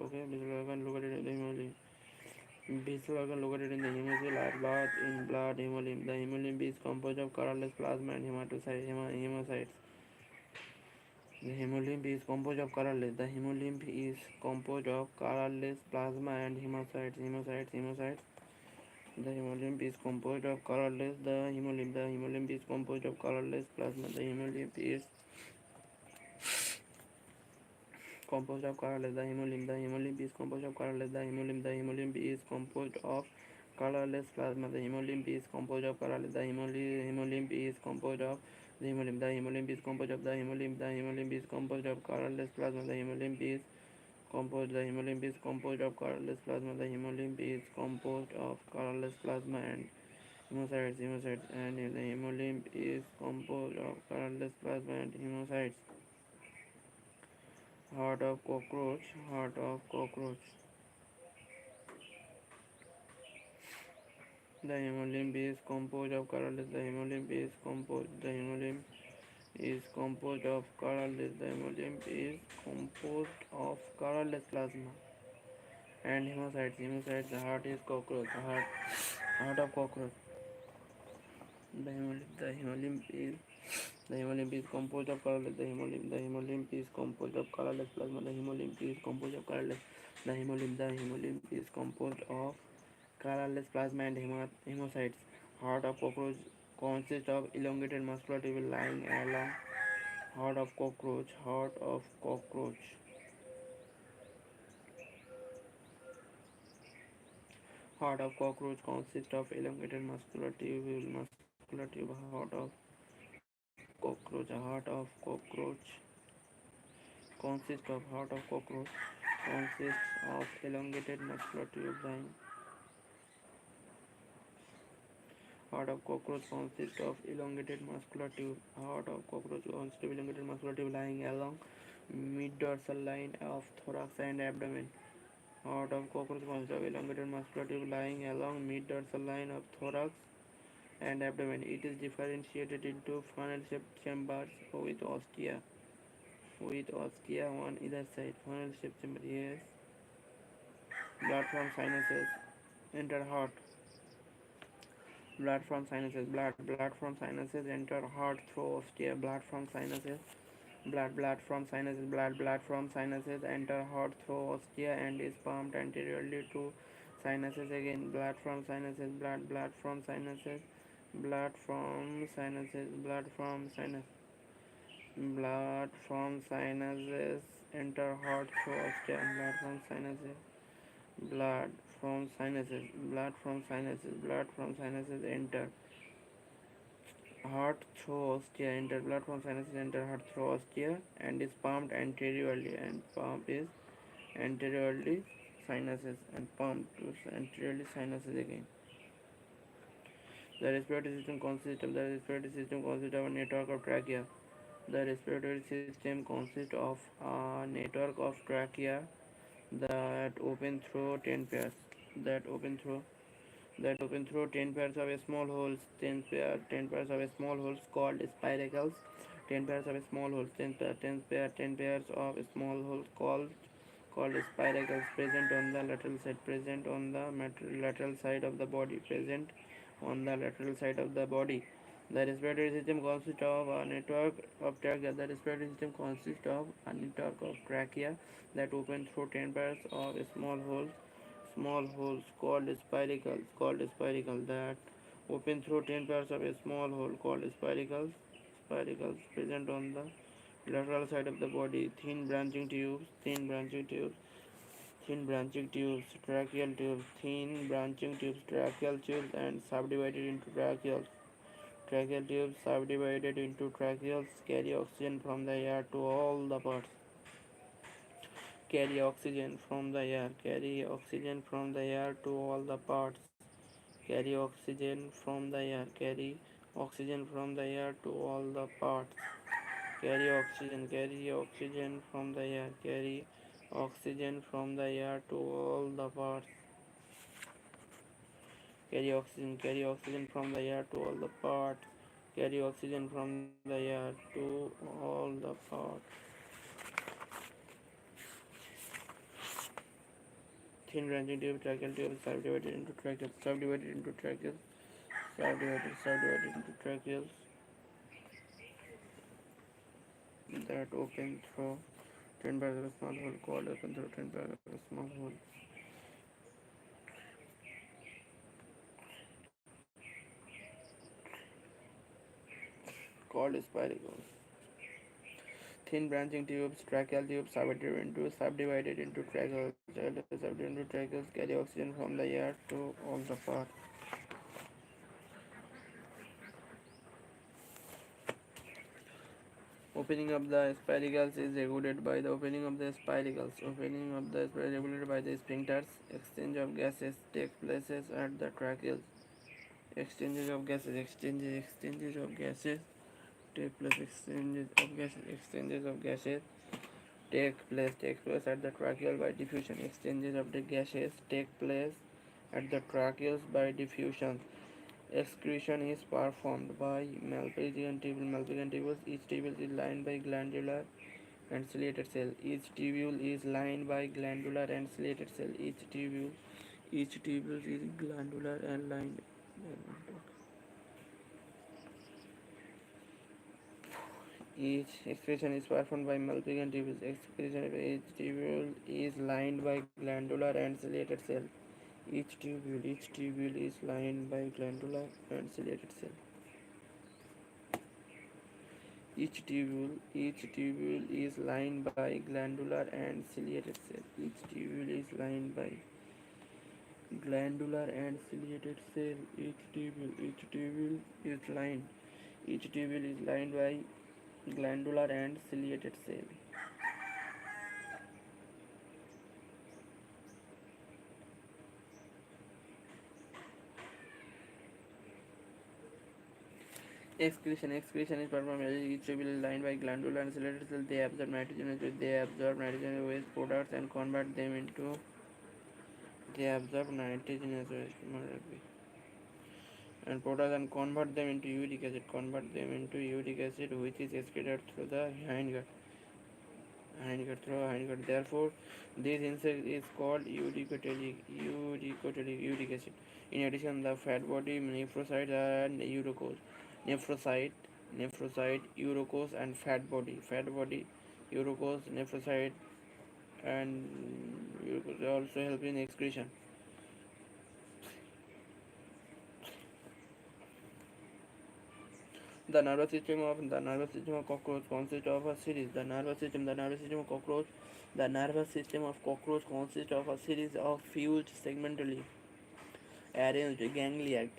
Okay. Visceral organ located in the hemolymph. Basal organ located in the hemosil are bath in blood, hemolymph. The hemolymph is composed of colorless plasma and hemocytes. The hemolymph is composed of colorless plasma and hemocytes. The hemolymph is composed of colorless the hemolymph is composed of colorless plasma. The hemolymph is composed of colorless the hemolymph is composed of colorless the hemolymph is composed of colorless plasma. The hemolymph is composed of colorless hemolymph is composed of the hemolymph is composed of the hemolymph is composed of colorless plasma. The hemolymph is composed of colorless plasma. The hemolymph is composed of colorless plasma and hemocytes and the hemolymph is composed of colorless plasma and hemocytes. Heart of cockroach. The hemolymph is composed of colorless. The hemolymph is composed of colorless. The hemolymph is composed of colorless plasma and hemocytes. The heart is cockroach. Heart of cockroach. The hemolymph is composed of colorless. The hemolymph is composed of colorless plasma. The hemolymph is composed of colorless. The hemolymph is composed of colorless plasma and hemocytes. Heart of cockroach consists of elongated muscular tubule lying along. Heart of cockroach. Heart of cockroach consists of elongated muscular tubule. Heart of cockroach consists of elongated muscular tube lying. Heart of cockroach consists of elongated muscular tube. Heart of cockroach consists of elongated muscular tube lying along mid-dorsal line of thorax and abdomen. Heart of cockroach consists of elongated muscular tube lying along mid-dorsal line of thorax and abdomen. It is differentiated into funnel-shaped chambers with ostia on either side. Funnel-shaped chamber. Yes. Blood from sinuses enter heart. Blood from sinuses enter heart through ostia. Blood from sinuses enter heart through ostia and is pumped anteriorly to sinuses again. Blood from sinuses enter heart through ostia. Blood from sinuses enter heart through ostia. Blood from sinuses enter heart through ostia and is pumped anteriorly anteriorly sinuses and pumped to anteriorly sinuses again. The respiratory system consists of a network of trachea. The respiratory system consists of a network of trachea that open through 10 pairs that open through 10 pairs of small holes 10 pairs of small holes called spiracles. 10 pairs of small holes 10 pairs of small holes called spiracles present on the lateral side of the body. The respiratory system consists of a network of trachea. The respiratory system consists of a network of trachea that open through 10 pairs of small holes called spiracles that open through 10 pairs of a small hole called spiracles present on the lateral side of the body. Tracheal tubes and subdivided into tracheals. Tracheal tubes subdivided into tracheals carry oxygen from the air to all the parts. Carry oxygen from the air. Carry oxygen from the air to all the parts. Carry oxygen from the air. Carry oxygen from the air to all the parts. Carry oxygen from the air. Carry oxygen from the air to all the parts. Carry oxygen from the air to all the parts. Carry oxygen from the air to all the parts. Thin branching tube, tracheal tube subdivided into tracheals that open through 10 pairs of a small hole called open through 10 pairs of a small hole. called spiracles. Thin branching tubes, tracheal tubes, subdivided into tracheals. Subdivided into tracheals carry oxygen from the air to all the parts. Opening of the spiracles is regulated by the opening of the spiracles. Opening of the spiracles regulated by the sphincters. Exchange of gases takes places at the tracheals. Exchanges of gases take place. Exchanges of gases takes place at the tracheal by diffusion. Exchanges of the gases take place at the tracheals by diffusion. Excretion is performed by malpighian tubules. Each tubule is lined by glandular and ciliated cell. Each tubule is lined by glandular and ciliated cell. Each tubule is glandular and lined. Each excretion is performed by Malpighian tubules. Excretion of each tubule is lined by glandular and ciliated cell. Each tubule is lined by glandular and ciliated cell. Each tubule is lined by glandular and ciliated cell. Each tubule is lined by glandular and ciliated cell. Each tubule is lined by glandular and ciliated cell. Excretion is performed as each tubule is lined by glandular and ciliated cells. They absorb nitrogen waste products and they absorb nitrogenous waste and products and convert them into uric acid, which is excreted through the hindgut. Therefore, this insect is called uric acid. In addition, the fat body nephrocytes and urocose. Nephrocyte, urocose, and fat body, urocose, nephrocyte, and urocose also help in excretion. The nervous system of cockroach consists of a series. The nervous system of cockroach consists of a series of fused segmentally arranged ganglia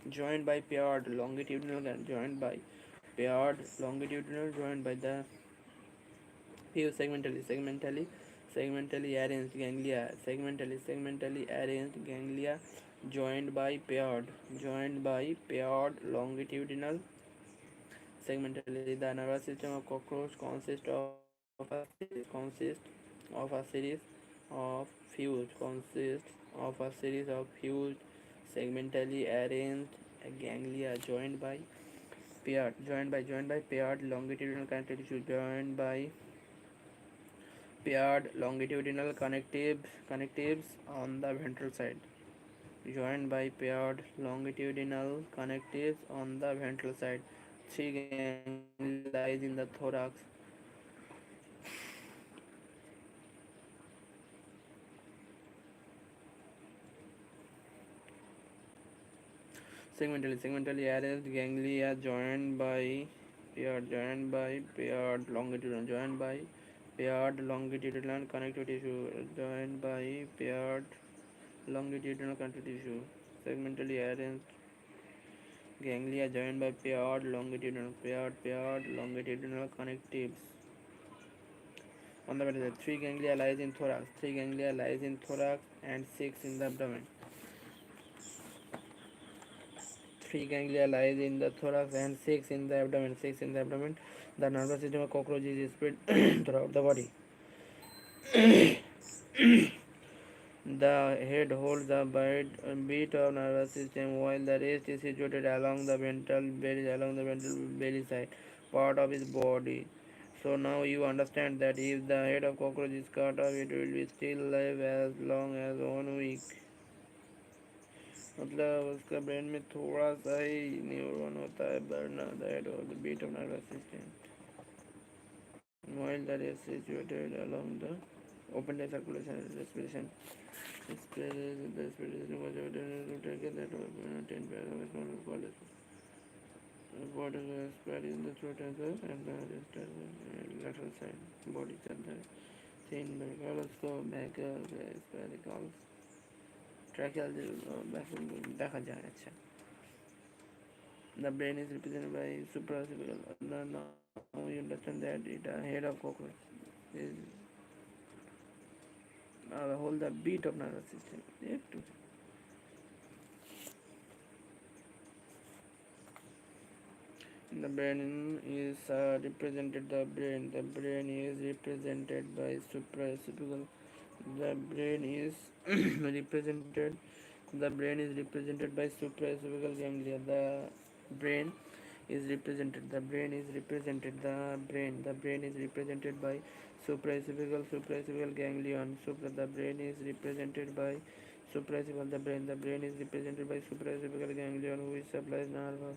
joined by paired longitudinal joined by the fused segmentally arranged ganglia joined by paired longitudinal segmentally. The nervous system of cockroach consists of a series of fused segmentally arranged ganglia joined by paired longitudinal connective tissue connectives on the ventral side. Joined by paired longitudinal connectives on the ventral side. Three ganglia lies in the thorax. Segmentally arranged ganglia joined by paired longitudinal connective tissue. Segmentally arranged ganglia joined by paired longitudinal connectives on the vertebrae. Three ganglia lies in thorax and six in the abdomen. Three ganglia lies in the thorax and six in the abdomen. The nervous system of cockroach is spread throughout the body. The head holds the beat of nervous system, while the rest is situated along the ventral belly side, part of his body. So now you understand that if the head of cockroach is cut off, it will be still live as long as 1 week. मतलब उसका brain में थोड़ा सा ही neuron होता है burn the head of the beat of nervous system while the rest is situated along the open air circulation respiration. The respiration was evident to take that 10 called Water is spread in the throat as well, and the lateral side body center. Thin verticals को back verticals tracheal দেখা যায় अच्छा. The brain is represented by supraoccipital. Now you understand that it head of cockroach is hold the beat of nervous system. The brain is represented. The brain is represented by supraoccipital. The brain is represented. The brain is represented by supraoccipital ganglia. Brain is represented. The brain is represented. The brain is represented by supraoccipital ganglion. The brain is represented by supraoccipital. The brain is represented by supraoccipital ganglion, which supplies nerve.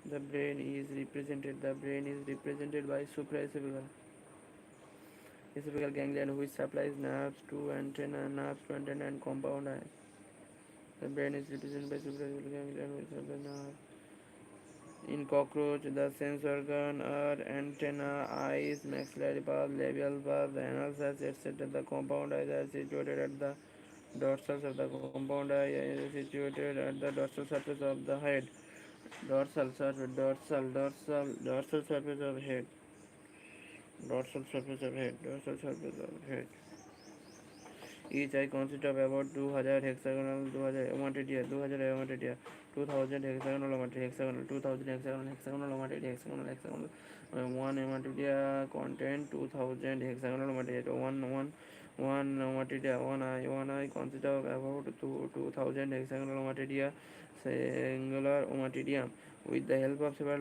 The brain is represented. The brain is represented by supraoccipital ganglion, which supplies nerves to antenna and compound eye. The brain is represented by supraoccipital ganglion, which supplies nerves. In cockroach, the sense organ are antenna, eyes, maxillary bulb, labial bulb, anal sacs, etc. The compound eyes are situated at the dorsal of the compound eye is situated at the dorsal surface of the head. Dorsal surface of head. Dorsal surface of head. Each eye consists of about 2000 hexagonal 2000 hexagonal 2000 hexagonal 1 hematodia contain 2000 hexagonal one eye consists of about 2000 hexagonal singular ommatidium. With the help of several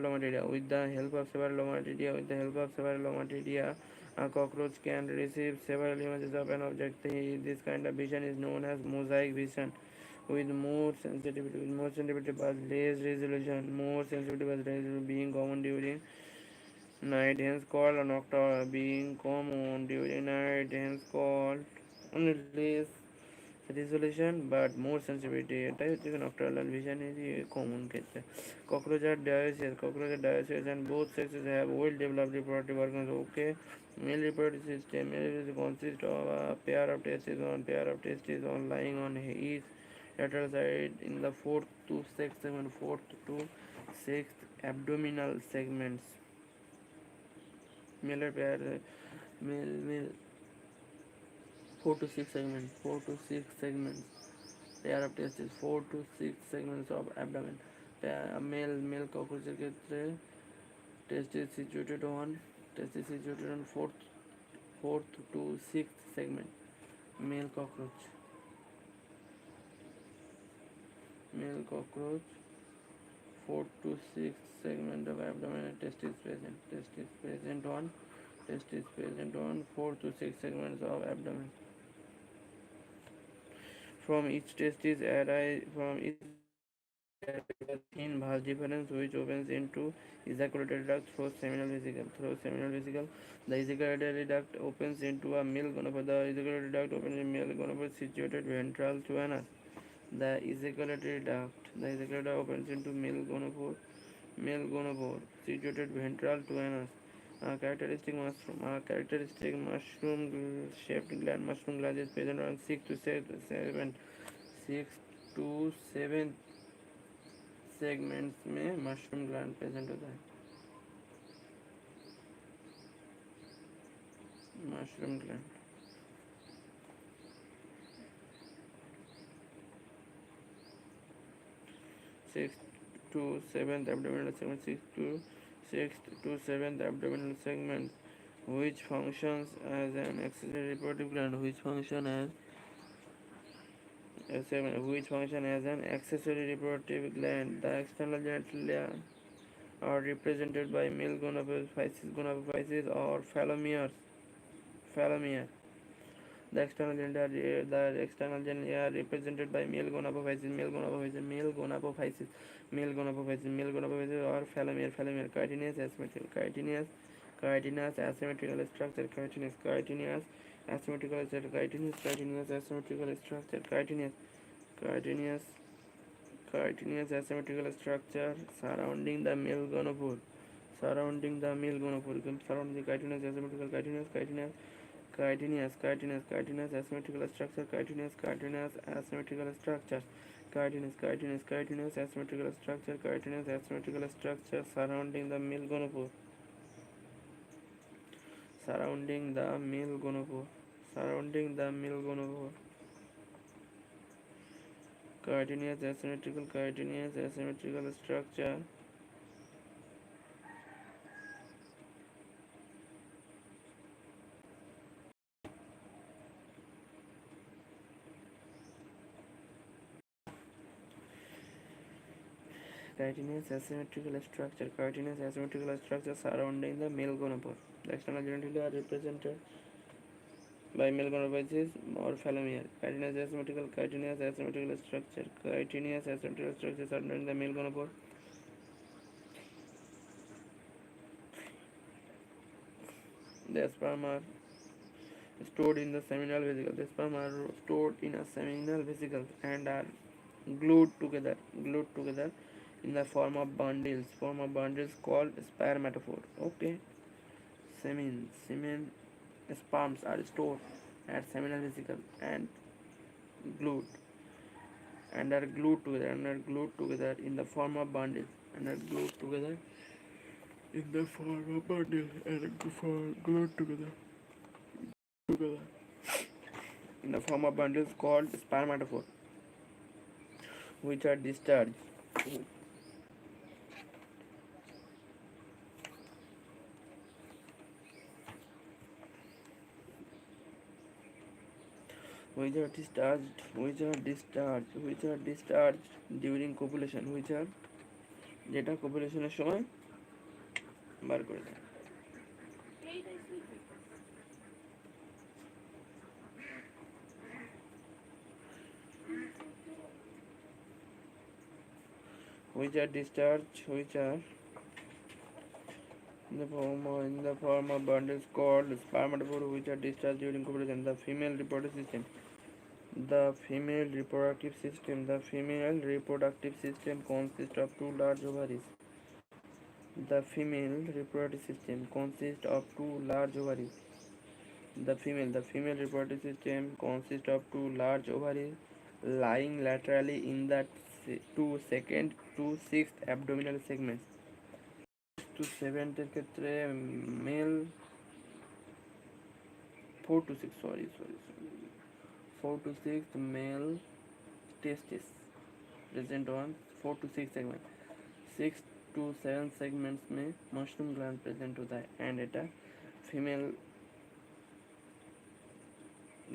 ommatidia, a cockroach can receive several images of an object. This kind of vision is known as mosaic vision. With more sensitivity but less resolution. More sensitivity but less resolution being common during night, hence called nocturnal. Being common during night, hence called only less resolution but more sensitivity. এটা হচ্ছে nocturnal vision is common ক্ষেত্রে. Cockroach are dioecious and both sexes have well developed reproductive organs. Okay, male reproductive system consists of a pair of testes, lying on each lateral side in the fourth to sixth abdominal segments. Male pair, male 4 to 6 segments. Pair of testes, 4 to 6 segments of abdomen. Male cockroaches ক্ষেত্রে testes situated on fourth to sixth segment. Male cockroach. Male cockroach, fourth to sixth segment of abdomen and testes present on 4 to 6 segments of abdomen. From each thin vas deferens which opens into ejaculatory duct through seminal vesicle. The ejaculatory duct opens into a male gonopore. The ejaculatory duct opens in male gonopore situated ventral to anus. The ejaculatory duct opens into male gonopore situated ventral to anus. A characteristic mushroom shaped mushroom gland is present on 6 to 7 segments में mushroom gland present होता है. Mushroom gland 6 to 7 abdominal segment. 6 to 7 abdominal segment which functions as an accessory reproductive gland. Which function as an accessory reproductive gland. The external genitalia are represented by male gonophysis or phalomeres. The external genitalia are represented by male gonophysis or phalomere. Chitinous asymmetrical structure. Chitinous asymmetrical structure. chitinous asymmetrical structure surrounding the male gonopore. Surrounding the male gonopore. Surrounding the chitinous asymmetrical chitinous asymmetrical structure. Chitinous asymmetrical structure. Chitinous asymmetrical structure. Chitinous asymmetrical structure surrounding the male gonopore. Surrounding the male gonopore. Surrounding the male gonopore. Chitinous asymmetrical structure surrounding the male gonopore. The external genitalia are represented by male gonopore or phalomere. Chitinous asymmetrical structure. Chitinous asymmetrical structure surrounding the male gonopore. The sperm are stored in the seminal vesicle. The sperm are stored in a seminal vesicle and are glued together in the form of bundles called spermatophore. Okay, semen sperms are stored at seminal vesicle and glued are glued together in the form of bundles and are glued together in the form of bundles and glued together in the form of bundles called spermatophore, which are discharged during copulation, যেটা copulationের সময় বার করে দেয়. Which are in the form of bundles called spermatophore, which are discharged during copulation. The female reproductive system consists of two large ovaries. The female reproductive system consists of two large ovaries. The female reproductive system consists of two large ovaries lying laterally in the 2nd to 6th abdominal segments. To 7th এর ক্ষেত্রে male 4 to 6 male testes present on 4 to 6 segments. 6 to 7 segments में mushroom gland present होता है and এটা female.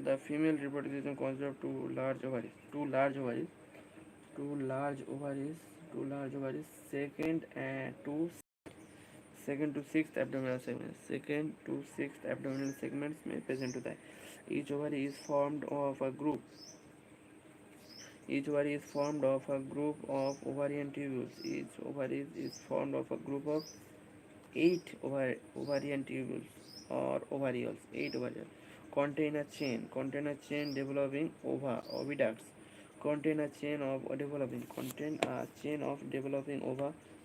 The female reproductive system consists of two large ovaries, second to sixth abdominal segments में present होता है. Each ovary is formed of a group of ovarian tubules. Each ovary is formed of a group of 8 ovarian tubules or ovarioles. 8 ovarioles contain a chain developing oviducts. Contain a chain of developing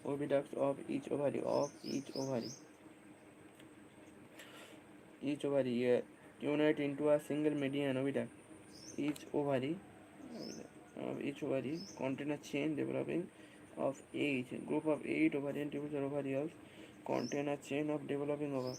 oviducts of each ovary. Each ovary unite into a single median oviduct. Each ovary contain a chain developing of 8 group of 8 ovarian tubules or ovarioles contain a chain of developing ova.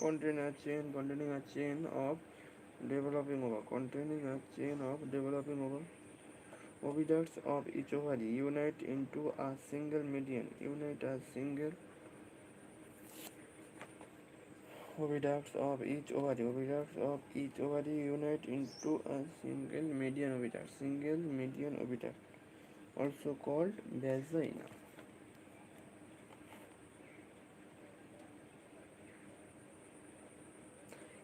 Containing a chain of developing ova. Oviducts of each ovary unite into a single median. Oviducts of each ovary unite into a single median. Oviduct. Also called vagina.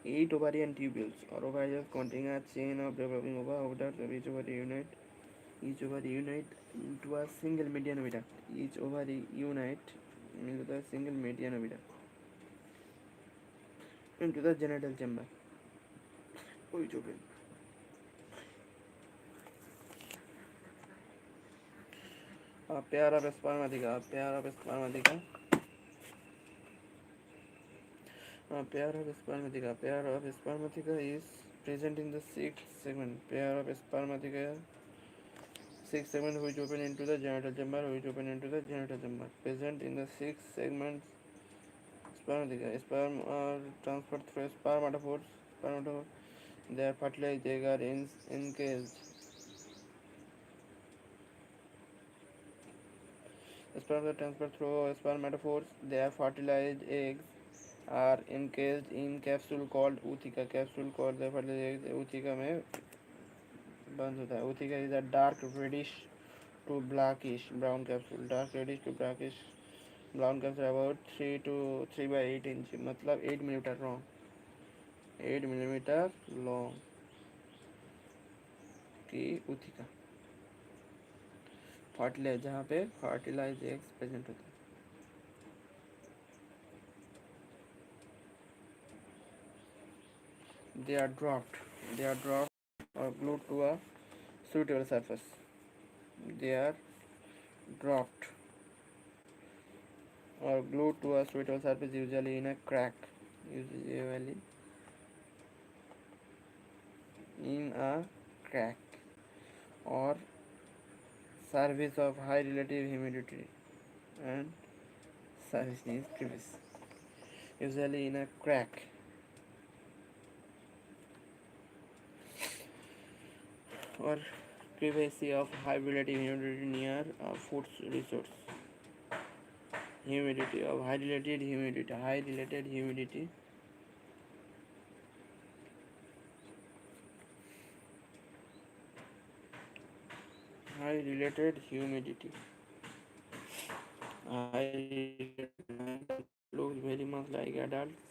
8 ovarian tubules or ovaries containing a chain of developing oviducts of each ovary unite into a single median oviduct. Each ovary unite into the single median oviduct into the genital chamber. Which open. A pair of spermatheca. A pair of spermatheca is present in the sixth segment. Pair of spermatheca, sixth segment which open into the genital chamber, present in the sixth segment. Spermatheca. Sperm are transferred through spermatophores. They are fertilized. They are encased. Sperm are transferred through spermatophores. They are fertilized eggs are encased in capsule called ootheca. Capsule called the fertilized eggs ootheca में बंद होता है. Ootheca is a dark reddish to blackish brown capsule. Dark reddish to blackish brown capsule about 3 by 8 inch. मतलब 8 millimeter long. 8 millimeter long की ootheca. Fertilise जहाँ पे fertilise eggs present होते हैं. They are dropped or glued to a suitable surface. They are dropped or glued to a suitable surface, usually in a crack. Usually in a crack or surface of high relative humidity and surface is crevice. Usually in a crack or crevice of high relative humidity near a food resource. Humidity of high related humidity high related humidity looks very much like adults.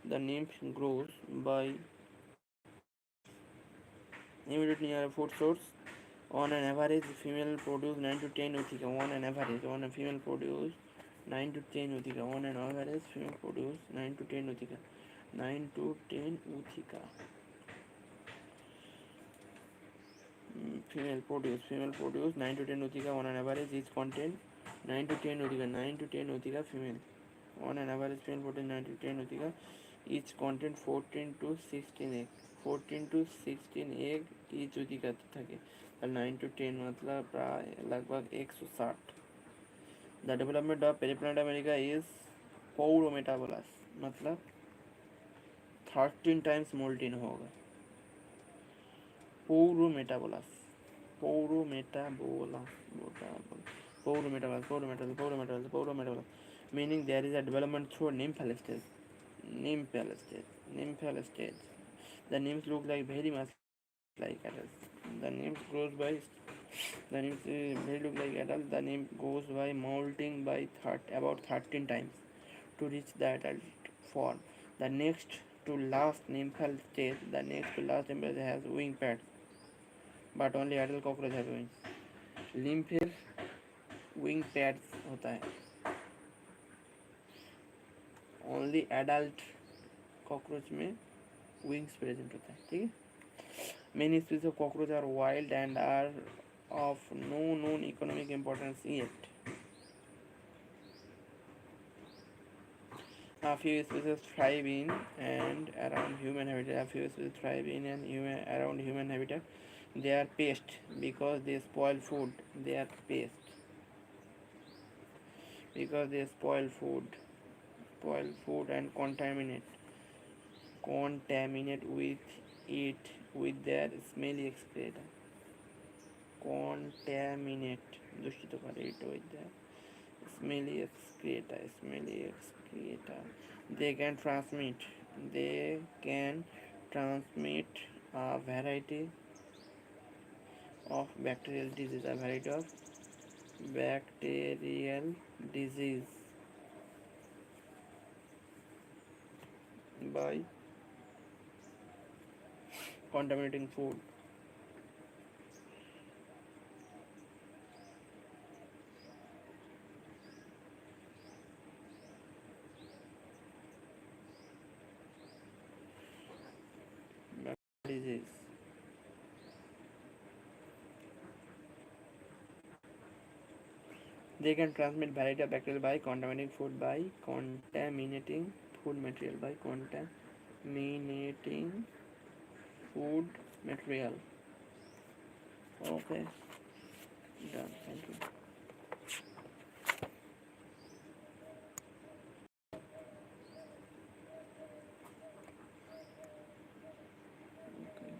The nymph grows by humidity near a food source. On an average, female produce 9 to 10 ootheca. On a female produce 9 to 10 ootheca. On an average, female produce 9 to 10 ootheca. 9 to 10 ootheca. Female produce 9 to 10 ootheca. On an average, each contain 9 to 10 ootheca. 9 to 10 ootheca female. On an average, female produce 9 to 10 ootheca. Each contain 14 to 16 egg. 14 to 16 egg each ootheca থাকে. 9 to 10 मतलब प्राय लगभग 160. The development of periplaneta america is pौरोमेटाबोलस मतलब 13 times molten होगा. pौरोमेटाबोलस meaning there is a development through nymphal stage. The nymphs look like very much like adults. The nymph goes by molting by about 13 times to reach the adult form. The next to last nymphal stage has wing pads, but only adult cockroach has wings. Nymphal wing pads होता है. Only adult cockroach में wings present होता है. ठीक है. Many species of cockroach are wild and are of no known economic importance yet. A few species thrive in and around human habitat. They are pests because they spoil food. And contaminate with their smelly excreta. दूषित करे it with their smelly excreta. They can transmit a variety of bacterial disease. by contaminating food. Disease. They can transmit variety of bacteria by contaminating food by contaminating food material by contaminating food material. Okay, done. Thank you. Okay.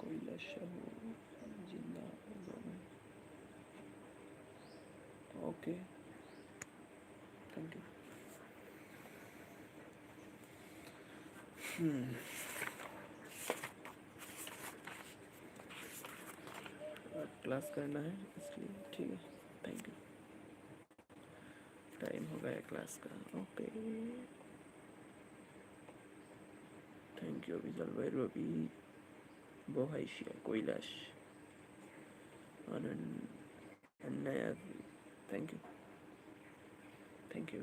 𝐫𝐤𝐤𝐲𝐫𝐚𝐤𝐢𝐛𝐮𝐥. Okay, thank you. Class करना है इसलिए ठीक है. Thank you. Time हो गया class का. Okay, thank you. Vijal Bhairavi बोहाइशिया Kailash Anand Ananya. Thank you. Thank you.